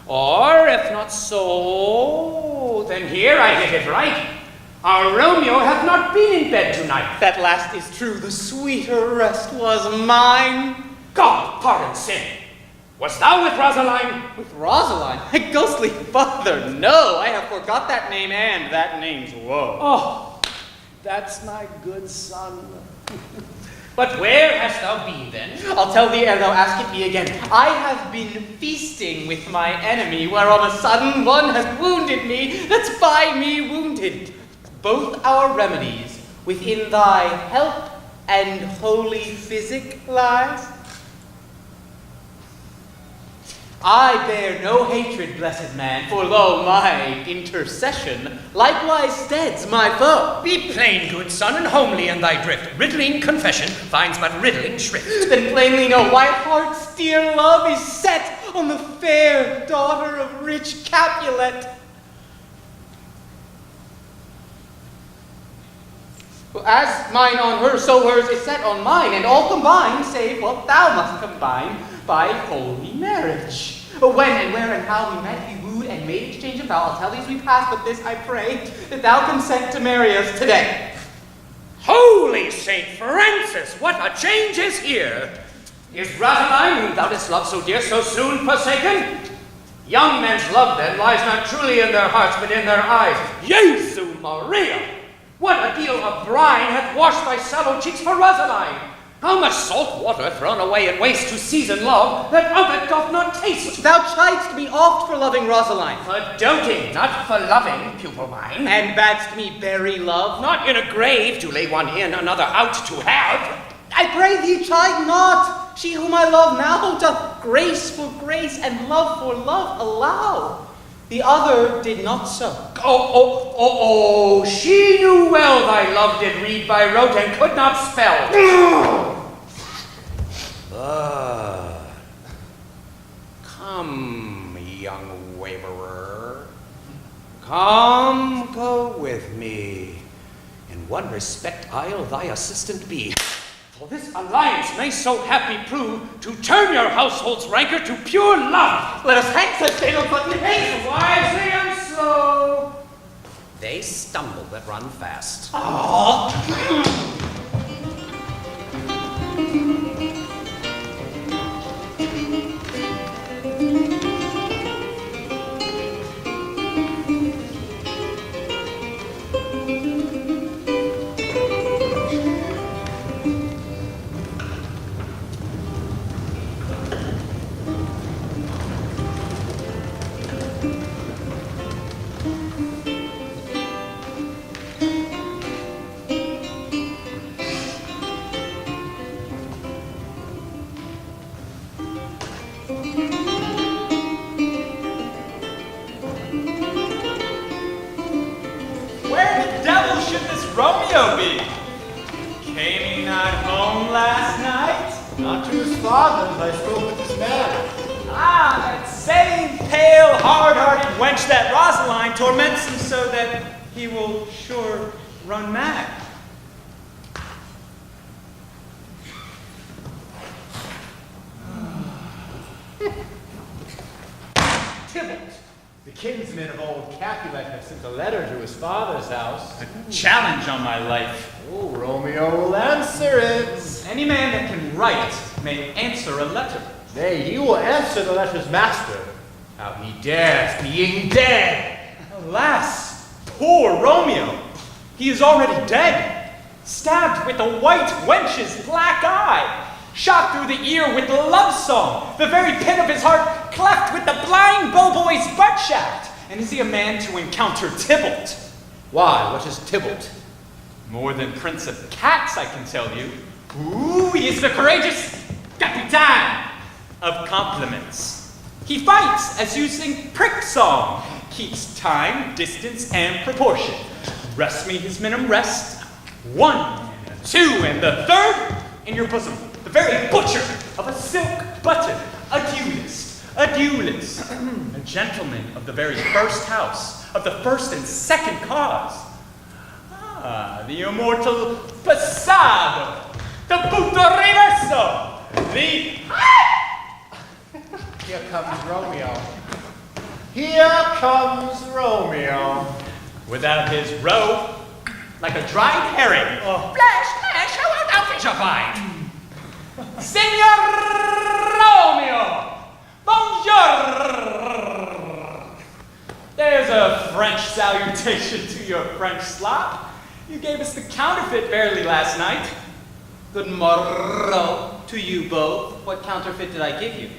Or, if not so, then here I hit it right. Our Romeo hath not been in bed tonight. That last is true. The sweeter rest was mine. God pardon sin. Wast thou with Rosaline? With Rosaline? My ghostly father, no. I have forgot that name and that name's woe. Oh, that's my good son. But where hast thou been then? I'll tell thee ere thou ask it me again. I have been feasting with my enemy, where on a sudden one has wounded me that's by me wounded. Both our remedies within thy help and holy physic lies. I bear no hatred, blessed man, for lo, my intercession likewise steads my foe. Be plain, good son, and homely in thy drift. Riddling confession finds but riddling shrift. Then plainly know my heart's dear love is set on the fair daughter of rich Capulet. As mine on her, so hers is set on mine, and all combined, save what thou must combine by holy marriage. When and where and how we met, we wooed and made exchange of vow. I'll tell these we passed, but this I pray, that thou consent to marry us today. Holy Saint Francis, what a change is here! Is Rosaline, whom thou didst love so dear, so soon forsaken? Young men's love, then, lies not truly in their hearts, but in their eyes. Jesu Maria! What a deal of brine hath washed thy sallow cheeks for Rosaline! How much salt water thrown away in waste to season love, that of it doth not taste! Thou chidest me oft for loving Rosaline. For doting, not for loving, pupil mine. And badst me bury love. Not in a grave to lay one in, another out to have. I pray thee chide not. She whom I love now doth grace for grace and love for love allow. The other did not so. Oh, she knew well thy love did read by rote and could not spell. Come, young waverer. Come, go with me. In one respect I'll thy assistant be. For this alliance may so happy prove to turn your household's rancor to pure love. Let us hang such fatal button haste. Wisely and slow. They stumble that run fast. Romeo be? Came he not home last night? Not to his father's, I spoke with his man. Ah, that same pale, hard-hearted wench that Rosaline torments him so that he will sure run mad. Tybalt, the kinsman of old Capulet, has sent a letter to his father's house. A challenge on my life. Oh, Romeo will answer it. Any man that can write may answer a letter. Nay, he will answer the letter's master. How he dares, being dead. Alas, poor Romeo. He is already dead. Stabbed with a white wench's black eye. Shot through the ear with the love song. The very pit of his heart cleft with the blind bowboy's butt shaft. And is he a man to encounter Tybalt? Why, what is Tybalt? More than Prince of Cats, I can tell you. Ooh, he is the courageous Capitan of compliments. He fights as using prick song, keeps time, distance, and proportion. Rest me his minimum rest. 1, 2, and the third in your bosom. The very butcher of a silk button. A duelist, a gentleman of the very first house, of the first and second cause. Ah, the immortal Passado. The punto reverso! The... Here comes Romeo. Here comes Romeo. Without his roe, like a dried herring. Flash, flash, how art thou fishified? Signor Romeo! Bonjour! There's a French salutation to your French slop. You gave us the counterfeit barely last night. Good morrow to you both. What counterfeit did I give you?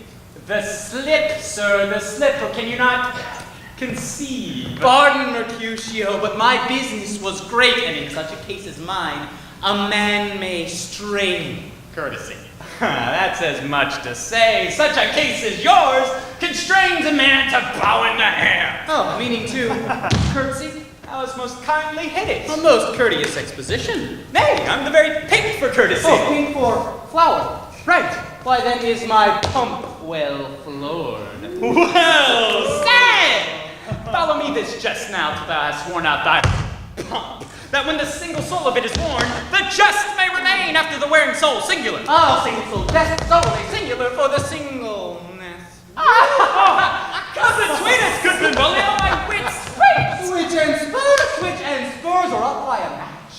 The slip, sir, the slip. Or can you not conceive? Pardon, Mercutio, but my business was great, and in such a case as mine, a man may strain courtesy. That's as much to say. Such a case as yours constrains a man to bow in the hair. Oh, meaning to curtsy? That was most kindly hit it. A most courteous exposition. Nay, I'm the very pink for courtesy. Oh, pink for flower. Right. Why then is my pump well floored? Well said! Follow me this just now till thou hast worn out thy pump, that when the single soul of it is worn, the just may remain after the wearing soul singular. Oh, single soul, just solely singular for the singleness. Come between us, Goodman Bully, all my wits straight! Switch and spurs are up by a match.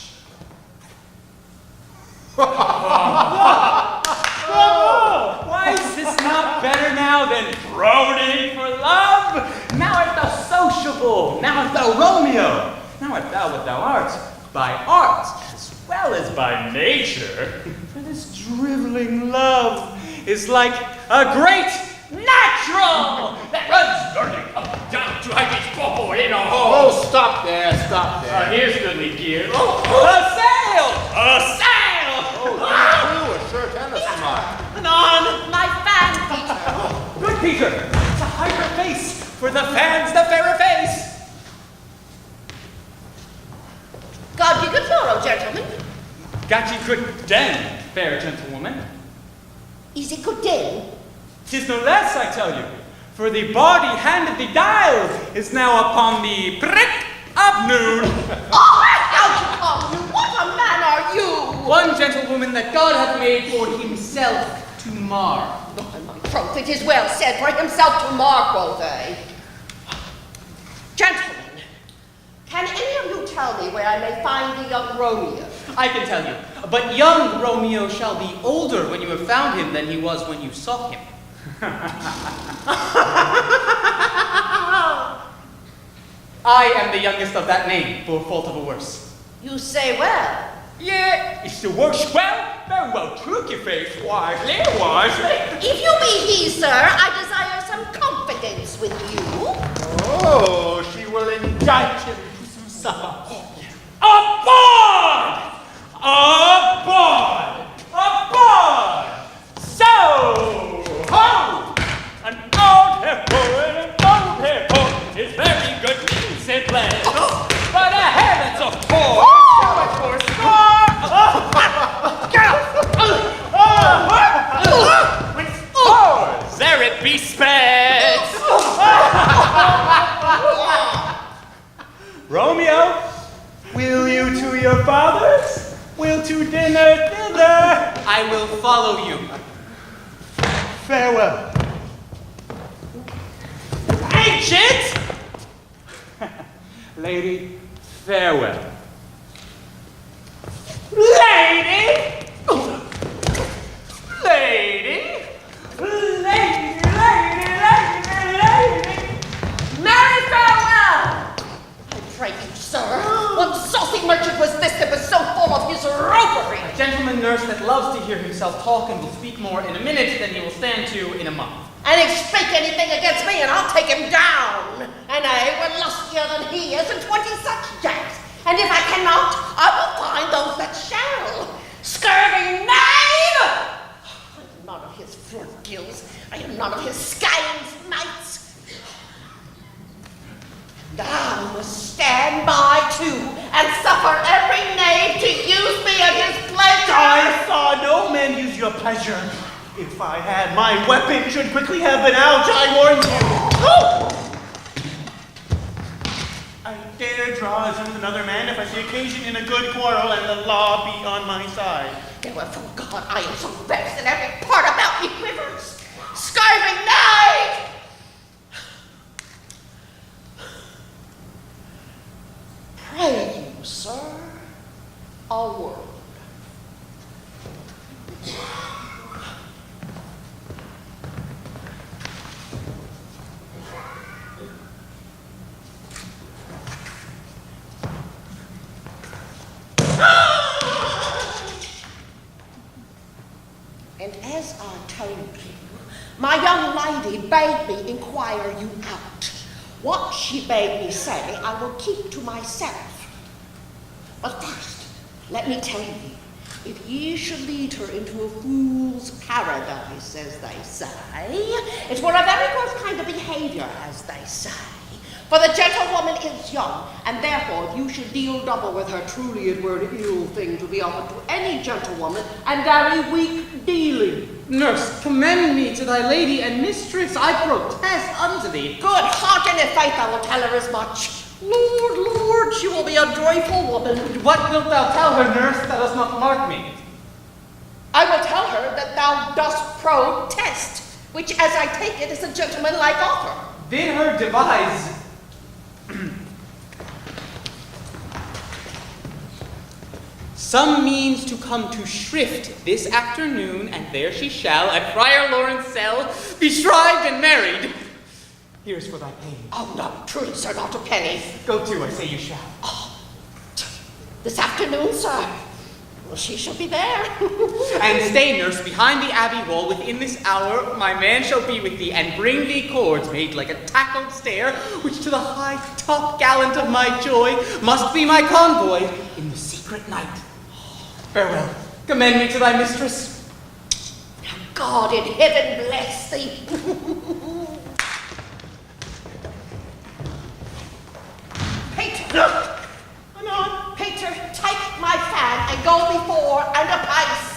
Why is this not better now than droning for love? Now art thou sociable, now art thou Romeo, now art thou what thou art, by art as well as by nature. For this driveling love is like a great natural that runs learning up and down to hide its bubble in a hole. Oh, stop there, stop there. Here's goodly gear. A sail! A sail! Oh, you a shirt and a smile. Anon! My fan, Peter. Good Peter! It's a higher face for the fans, the fairer face. God be good morrow, gentlemen. Got ye good den, fair gentlewoman. Is it good day? 'Tis no less, I tell you, for the body hand of the dial is now upon the prick of noon. Oh, how you come? What a man are you? One gentlewoman that God hath made for himself to mar. By my troth, it is well said, for himself to mar, quoth they. Gentlemen, can any of you tell me where I may find the young Romeo? I can tell you, but young Romeo shall be older when you have found him than he was when you saw him. I am the youngest of that name, for fault of a worse. You say well. Yeah, it's the worst. Well, very well took your face, wisely, wisely. If you be he, sir, I desire some confidence with you. Oh, she will indict him to some supper. Aboard! Aboard! Aboard! So, ho! An old heifer and an old heifer is very good means and plans. But a heavens of course, so much more score! With scores, there it be sped! Romeo, will you to your father's? Will to dinner thither? I will follow you. Farewell. Ancient! Lady, farewell. Lady! Lady! Marry farewell! I pray you, sir, what saucy merchant was this that was so full of his roguery? A gentleman nurse that loves to hear himself talk and will speak more in a minute than he will stand to in a month. And if speak anything against me, and I'll take him down. And I were lustier than he is, and 20 such jacks. And if I cannot, I will find those that shall. Scurvy knave! I am none of his front gills. I am none of his skyings mites. Thou must stand by too, and suffer every knave to use me at his pleasure. I saw no man use your pleasure. If I had, my weapon should quickly have been out, I warn you. I dare draw as another man if I see occasion in a good quarrel and the law be on my side. Therefore, God, I am so vexed that every part about me quivers. Skirming night! Pray you, sir, a word. And as I told you, my young lady bade me inquire you out. What she bade me say, I will keep to myself. But first, let me tell you, if ye should lead her into a fool's paradise, as they say, it were a very good kind of behavior, as they say. For the gentlewoman is young, and therefore if you should deal double with her, truly it were an ill thing to be offered to any gentlewoman, and very weak dealing. Nurse, commend me to thy lady and mistress, I protest unto thee. Good heart and in faith I will tell her as much. Lord, Lord, she will be a joyful woman. What wilt thou tell her, nurse, that does not mark me? I will tell her that thou dost protest, which as I take it is a gentlemanlike offer. Bid her devise some means to come to Shrift this afternoon, and there she shall, at Friar Lawrence' cell, be shrived and married. Here's for thy pain. Oh no, truly, sir, not a penny. Go to, I say you shall. Oh, this afternoon, sir. Well, she shall be there. And stay, nurse, behind the abbey wall. Within this hour my man shall be with thee, and bring thee cords made like a tackled stair, which to the high top gallant of my joy must be my convoy in the secret night. Farewell. Commend me to thy mistress. God in heaven bless thee. Peter! Come on, Peter, take my fan and go before and apace.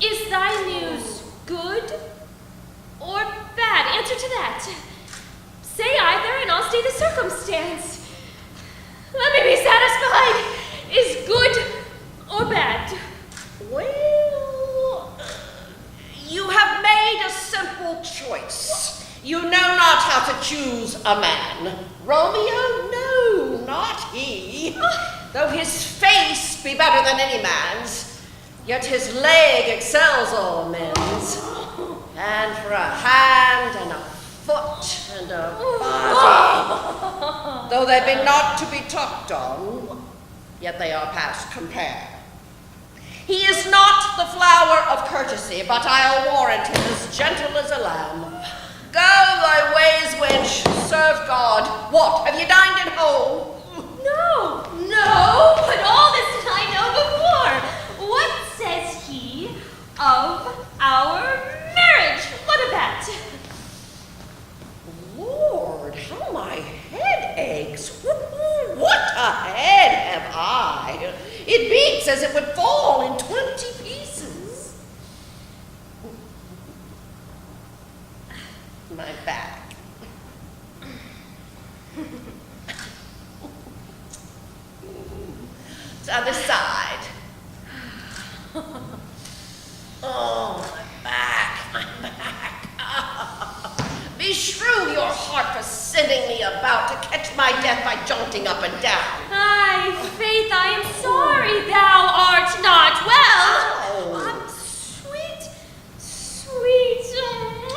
Is thy news good or answer to that. Say either, and I'll state the circumstance. Let me be satisfied. Is good or bad? Well, you have made a simple choice. You know not how to choose a man. Romeo, no, not he. Though his face be better than any man's, yet his leg excels all men's. And for a hand and a foot and a body, though they be not to be talked on, yet they are past compare. He is not the flower of courtesy, but I'll warrant him as gentle as a lamb. Go thy ways, wench, serve God. What, have you dined at home? No, but all this I know before. What says he of our marriage? What of that? Lord, how my head aches. What a head have I. It beats as it would fall in 20 pieces. My back. To other side. Oh, my back. Beshrew your heart for sending me about to catch my death by jaunting up and down. Aye, faith, I am sorry thou art not well.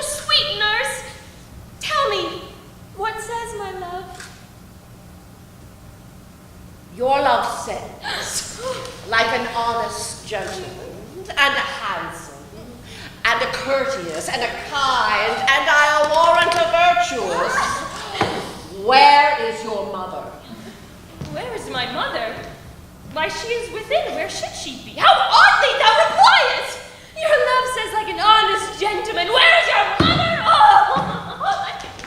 Sweet nurse, tell me, what says my love? Your love says, like an honest gentleman, and a handsome, and a courteous, and a kind, and I'll warrant a virtuous. Where is your mother? Where is my mother? Why, she is within. Where should she be? How oddly thou repliest! Your love says like an honest gentleman. Where is your mother? Oh!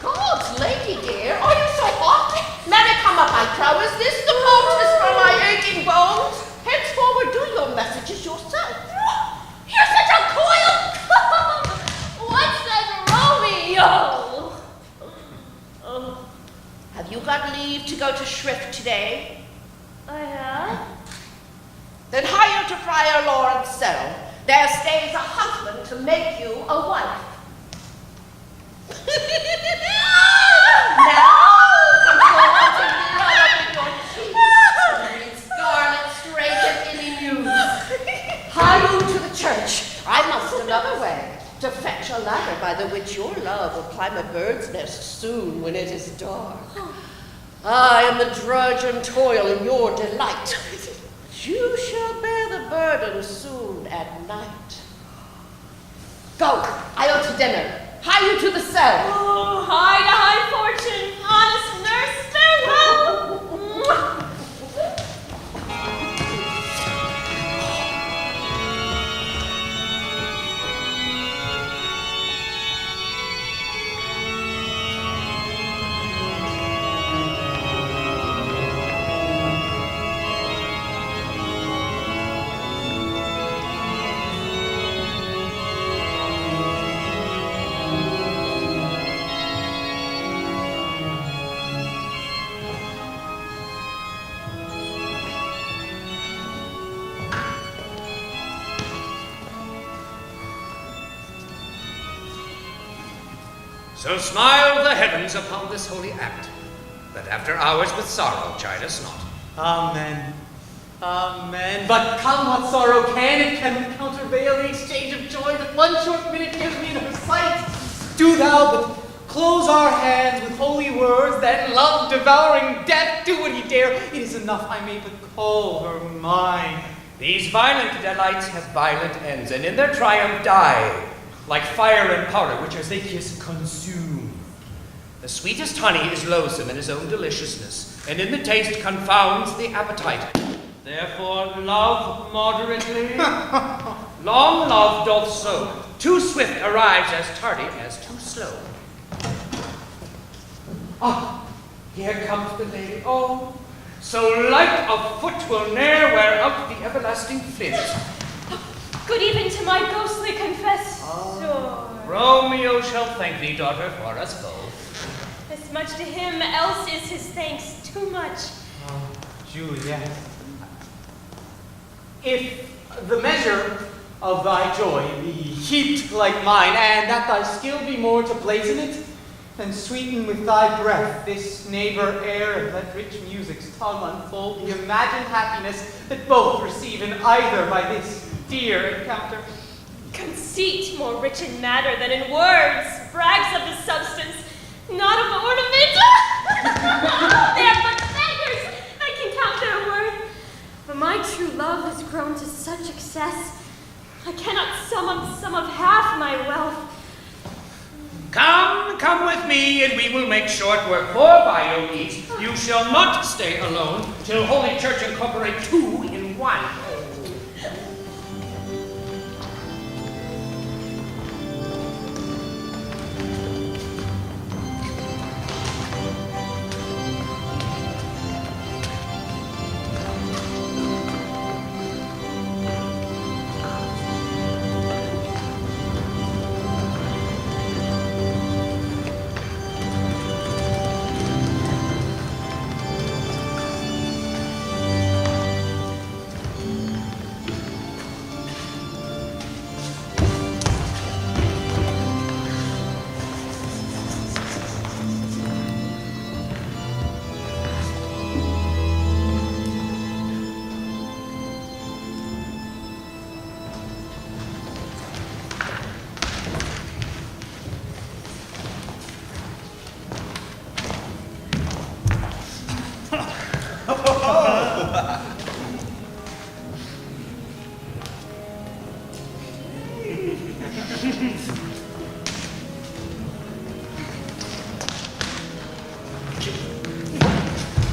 God's lady, dear, are you so hot? Let it come up, I trow. Is this the poultice for my aching bones? Henceforward do your messages yourself. You're such a coil! What says Romeo? Oh. Have you got leave to go to shrift today? I have? Then hire to Friar Lawrence cell. There stays a husband to make you a wife. Now, control to blood up in your cheeks, and read scarlet straight at any news. Hie you to the church. I must another way, to fetch a ladder by the which your love will climb a bird's nest soon when it is dark. I am the drudge and toil in your delight. You shall bear the burden soon at night. Go, I owe to dinner. Hie you to the cell. Oh, high to high fortune, honest nurse, farewell. So smile the heavens upon this holy act, that after hours with sorrow chide us not. Amen. Amen. But come what sorrow can, it can countervail the exchange of joy that one short minute gives me in her sight. Do thou but close our hands with holy words, that love devouring death do what he dare. It is enough I may but call her mine. These violent delights have violent ends, and in their triumph die, like fire and powder, which as they kiss consume. The sweetest honey is loathsome in his own deliciousness, and in the taste confounds the appetite. Therefore love moderately. Long love doth so. Too swift arrives as tardy as too slow. Ah, here comes the lady. Oh, so light of foot will ne'er wear out the everlasting flint. Good even to my ghostly confessor. Romeo shall thank thee, daughter, for us both. As much to him, else is his thanks too much. Juliet, if the measure of thy joy be heaped like mine, and that thy skill be more to blazon it, then sweeten with thy breath this neighbor air, and let rich music's tongue unfold the imagined happiness that both receive in either by this dear encounter. Conceit, more rich in matter than in words, brags of the substance, not of ornament. They are but beggars that can count their worth. But my true love has grown to such excess, I cannot sum of half my wealth. Come with me, and we will make short work. For by your needs, you shall not stay alone till Holy Church incorporate two in one.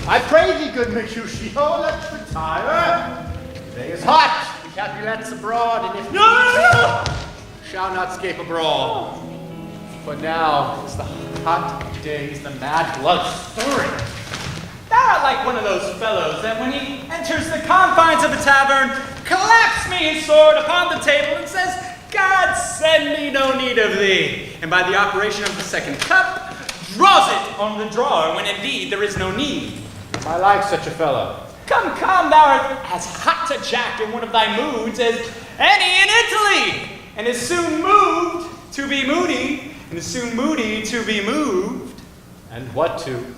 I pray thee, good Mercutio, let's retire. The day is hot, the Capulets abroad, and if shall not escape a brawl. For now, it's the hot days, the mad blood stirring. Thou art like one of those fellows that when he enters the confines of a tavern, claps me his sword upon the table and says, God send me no need of thee. And by the operation of the second cup, draws it on the drawer when indeed there is no need. I like such a fellow. Come, thou art as hot to jack in one of thy moods as any in Italy, and is soon moved to be moody, and is soon moody to be moved. And what to?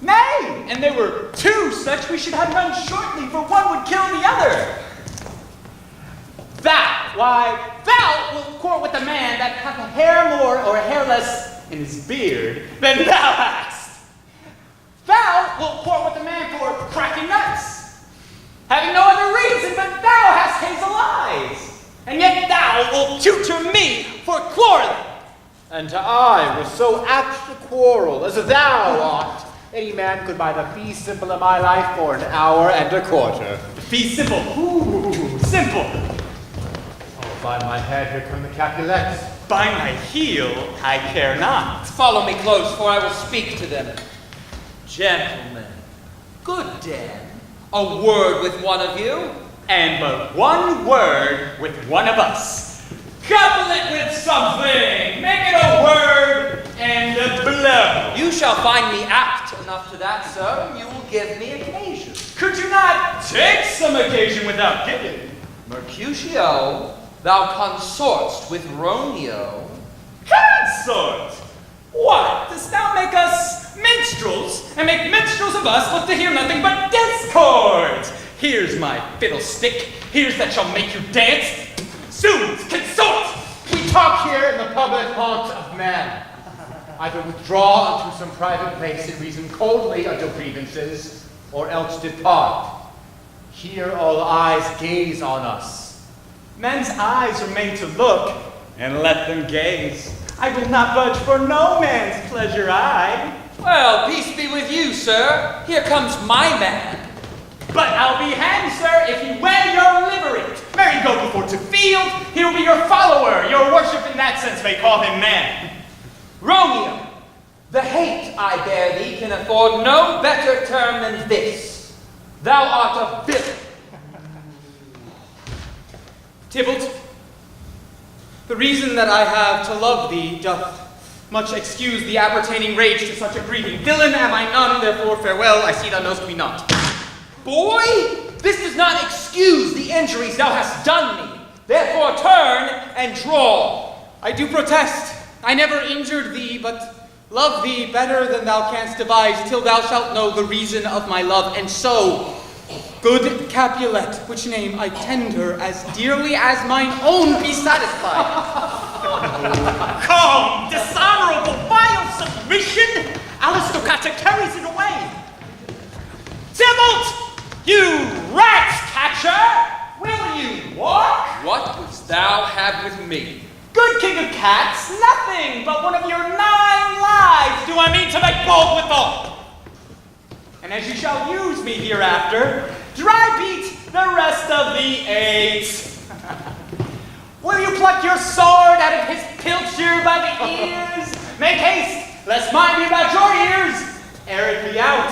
Nay, and there were two such we should have none shortly, for one would kill the other. Thou wilt court with a man that hath a hair more or a hair less in his beard than thou hast. Thou wilt court with a man for cracking nuts, having no other reason but thou hast hazel eyes, and yet thou wilt tutor me for quarreling. And I was so apt to quarrel as thou art. Any man could buy the fee simple of my life for an hour and a quarter. Fee simple, ooh, simple. Oh, by my head, here come the Capulets. By my heel, I care not. Follow me close, for I will speak to them. Gentlemen, Good Dan, a word with one of you. and but one word with one of us. Couple it with something. Make it a word and a blow. You shall find me apt enough to that, sir. You will give me occasion. Could you not take some occasion without giving? Mercutio, thou consortst with Romeo. Consort! What? Dost thou make us minstrels, and make minstrels of us look to hear nothing but discord? Here's my fiddlestick. Here's that shall make you dance. Soon, consort! We talk here in the public haunt of men. Either withdraw unto some private place and reason coldly until grievances, or else depart. Here all eyes gaze on us. Men's eyes are made to look, and let them gaze. I will not budge for no man's pleasure, I. Well, peace be with you, sir. Here comes my man. But I'll be hanged, sir, if you wear your livery. Marry go before to field, he'll be your follower. Your worship in that sense may call him man. Romeo, the hate I bear thee can afford no better term than this. Thou art a villain. Tybalt, The reason that I have to love thee doth much excuse the appertaining rage to such a greeting. Villain am I none, therefore farewell, I see thou knowst me not. Boy, this does not excuse the injuries thou hast done me. Therefore turn and draw. I do protest. I never injured thee, but love thee better than thou canst devise, till thou shalt know the reason of my love. And so, good Capulet, which name I tender as dearly as mine own, be satisfied. Come, dishonorable, vile submission! Aristocrata carries it away. Tybalt, you rat catcher! Will you walk? What wouldst thou have with me? Good king of cats, nothing but one of your 9 lives do I mean to make bold withal. And as you shall use me hereafter, dry beat the rest of the 8. Will you pluck your sword out of his pilcher by the ears? Make haste, lest mine be about your ears, ere it be out.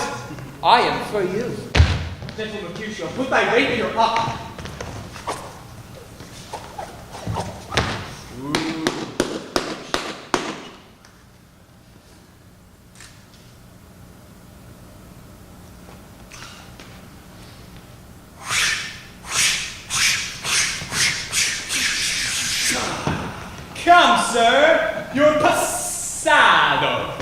I am for you. Gentle Mercutio, put thy rapier up. Come, sir, you're passado.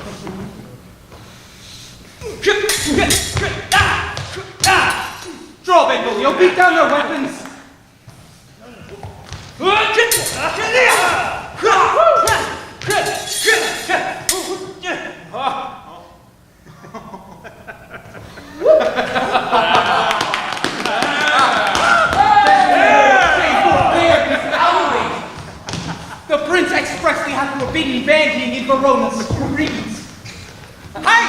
Draw, Benvolio, beat down their weapons. The prince expressly hath forbidden bandying in Verona's streets. Hey!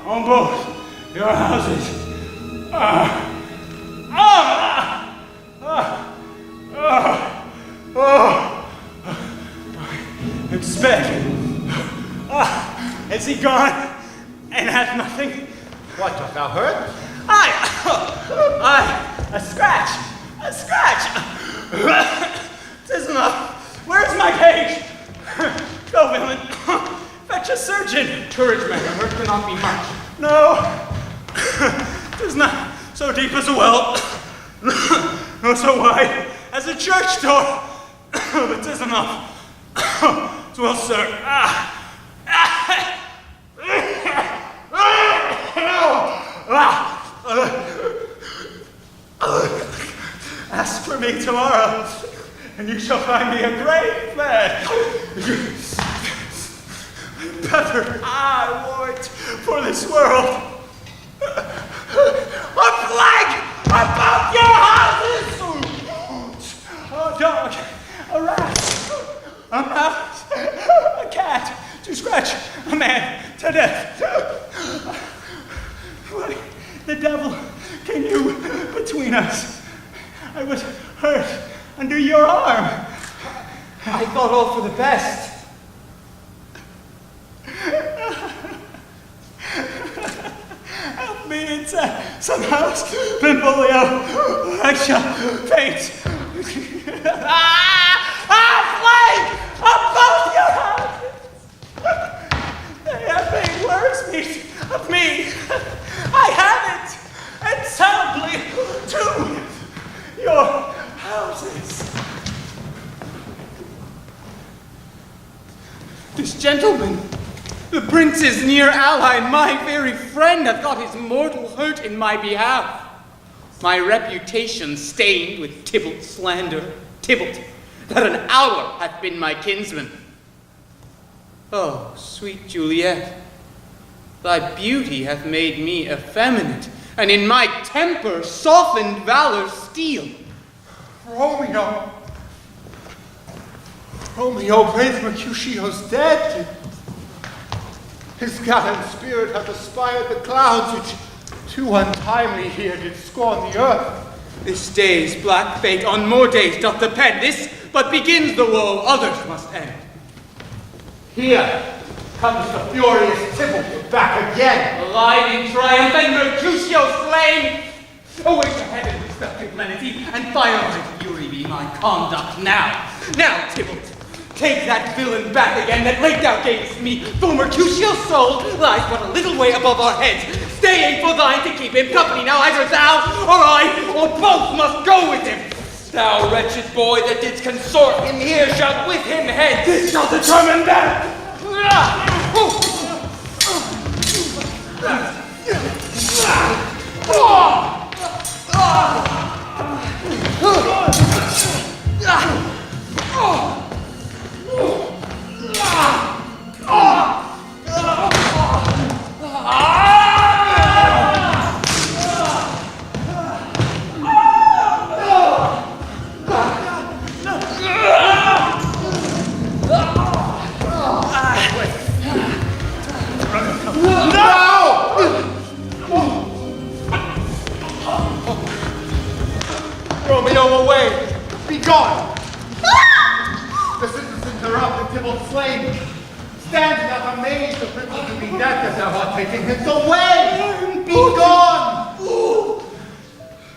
On both your houses. Expect. Is he gone and has nothing? What, dost thou hurt? A scratch. A scratch. 'Tis enough. Where's my page? Go, villain. Fetch a surgeon. Courage, man, the hurt cannot be much. No. 'Tis not so deep as a well, nor so wide as a church door. But 'tis enough. 'Tis well, sir. Ask for me tomorrow, and you shall find me a great man. Better I want for this world. A plague about your houses! A dog, a rat, a mouse, a cat to scratch a man to death. What the devil can you between us? I was hurt under your arm. I thought all for the best. Help me into some house, Benvolio. I shall faint. Plague of both your houses! They have made of me. I have it, and soundly to your houses. This gentleman, the prince's near ally, my very friend, hath got his mortal hurt in my behalf. My reputation stained with Tybalt's slander. Tybalt, that an hour hath been my kinsman. Oh, sweet Juliet, thy beauty hath made me effeminate, and in my temper softened valor's steel. Romeo! Romeo, brave Mercutio's dead. His gallant spirit hath aspired the clouds, which too untimely here did scorn the earth. This day's black fate on more days doth depend. This but begins the woe others must end. Here comes the furious Tybalt back again. Alive in triumph and Mercutio slain. Away to heaven with spectral lenity, and fire my fury be my conduct now. Now, Tybalt, take that villain back again that late thou gavest me, for Mercutio's soul lies but a little way above our heads, staying for thine to keep him company. Now either thou, or I, or both must go with him. Thou wretched boy that didst consort him here shalt with him hence. This shall determine that. Romeo, away! Be gone! The citizen interrupted Tybalt slain. Standing up amazed, the prince to be dead as thou art taking him away! Be gone!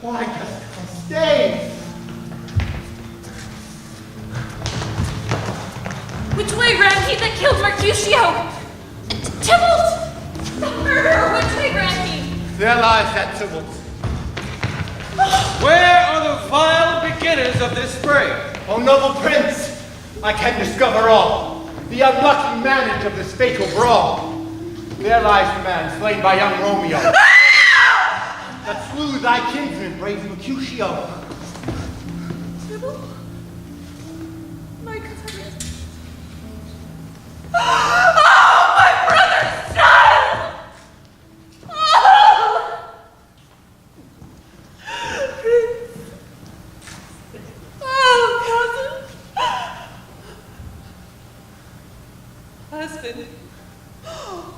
Why dost thou stay? Which way ran he that killed Mercutio? Tybalt! The murderer! Which way ran he? There lies that Tybalt. Where are the vile beginners of this fray? O noble prince, I can discover all. The unlucky manage of this fatal brawl. There lies the man slain by young Romeo. That slew thy kinsman, brave Mercutio. Tybalt? My cousin. Oh, my brother's son! Oh! Prince. Oh, cousin. Husband.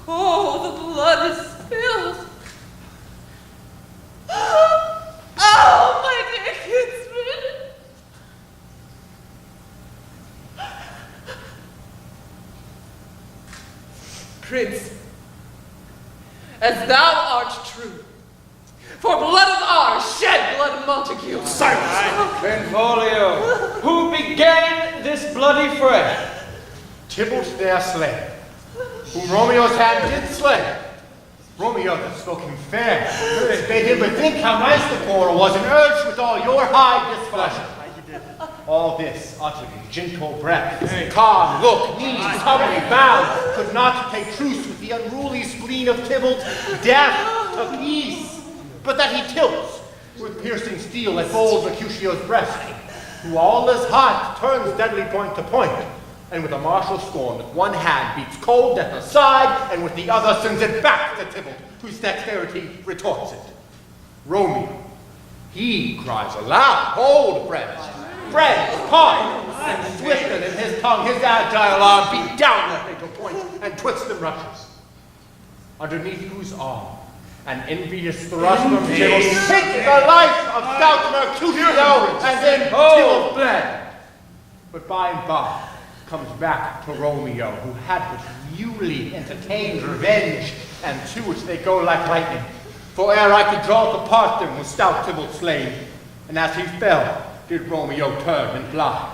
Oh, the blood is spilled. Oh, my dear kinsman. Prince, as thou art true, for blood of ours shed blood of Montague. Silence! Benvolio, who began this bloody fray? Tybalt there slain, whom Romeo's hand did slay. Romeo that spoke him fair, bade him bethink how nice the quarrel was, and urged with all your high displeasure. All this uttered in gentle breath, calm look, knees humbly bowed, could not take truce with the unruly spleen of Tybalt, death to peace, but that he tilts with piercing steel at bold Mercutio's breast, who all his heart turns deadly point to point, and with a martial scorn with one hand beats cold death aside, and with the other sends it back to Tybalt, whose dexterity retorts it. Romeo, he cries aloud, hold, friends! Friends, pause! And swifter than his tongue, his agile arm beat down the fatal point, and twists and rushes. Underneath whose arm, an envious thrust from Tybalt takes the life of stout Mercutio, and then Tybalt fled. But by and by, comes back to Romeo, who had but newly entertained revenge, and to it they go like lightning. For ere I could draw to part them was stout Tybalt slain, and as he fell, did Romeo turn and fly.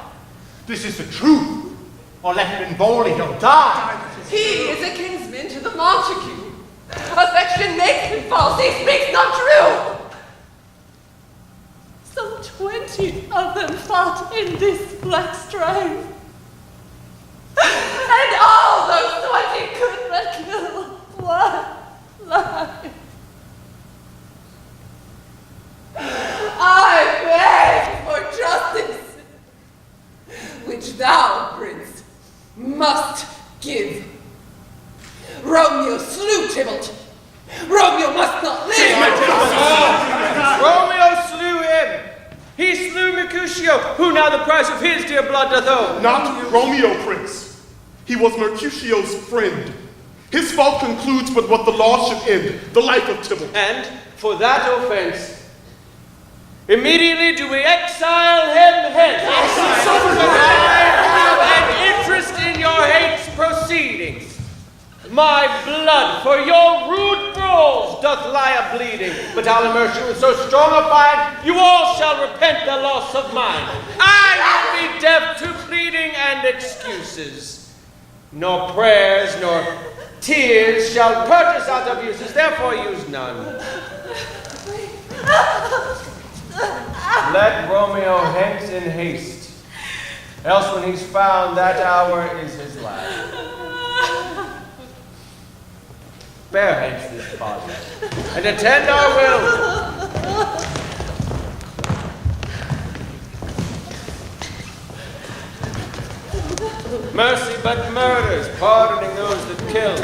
This is the truth, or let Benvolio die. He is a kinsman to the Montague. Affection makes him false, he speaks not true. Some 20 of them fought in this black strife. And all those 20 could but kill one life. I beg for justice, which thou, Prince, must give. Romeo slew Tybalt. Romeo must not live. Romeo slew him. He slew Mercutio, who now the price of his dear blood doth owe. Not Romeo, Prince. He was Mercutio's friend. His fault concludes but what the law should end, the life of Tybalt. And for that offense, immediately do we exile him hence. I have an interest in your hate's proceedings. My blood for your rude brawls doth lie a-bleeding, but I'll immerse you in so strong a fire, you all shall repent the loss of mine. I will be deaf to pleading and excuses. Nor prayers, nor tears shall purchase out abuses, therefore use none. Let Romeo hence in haste, else when he's found, that hour is his last. Bear hence this body, and attend our will. Mercy but murders, pardoning those that kill.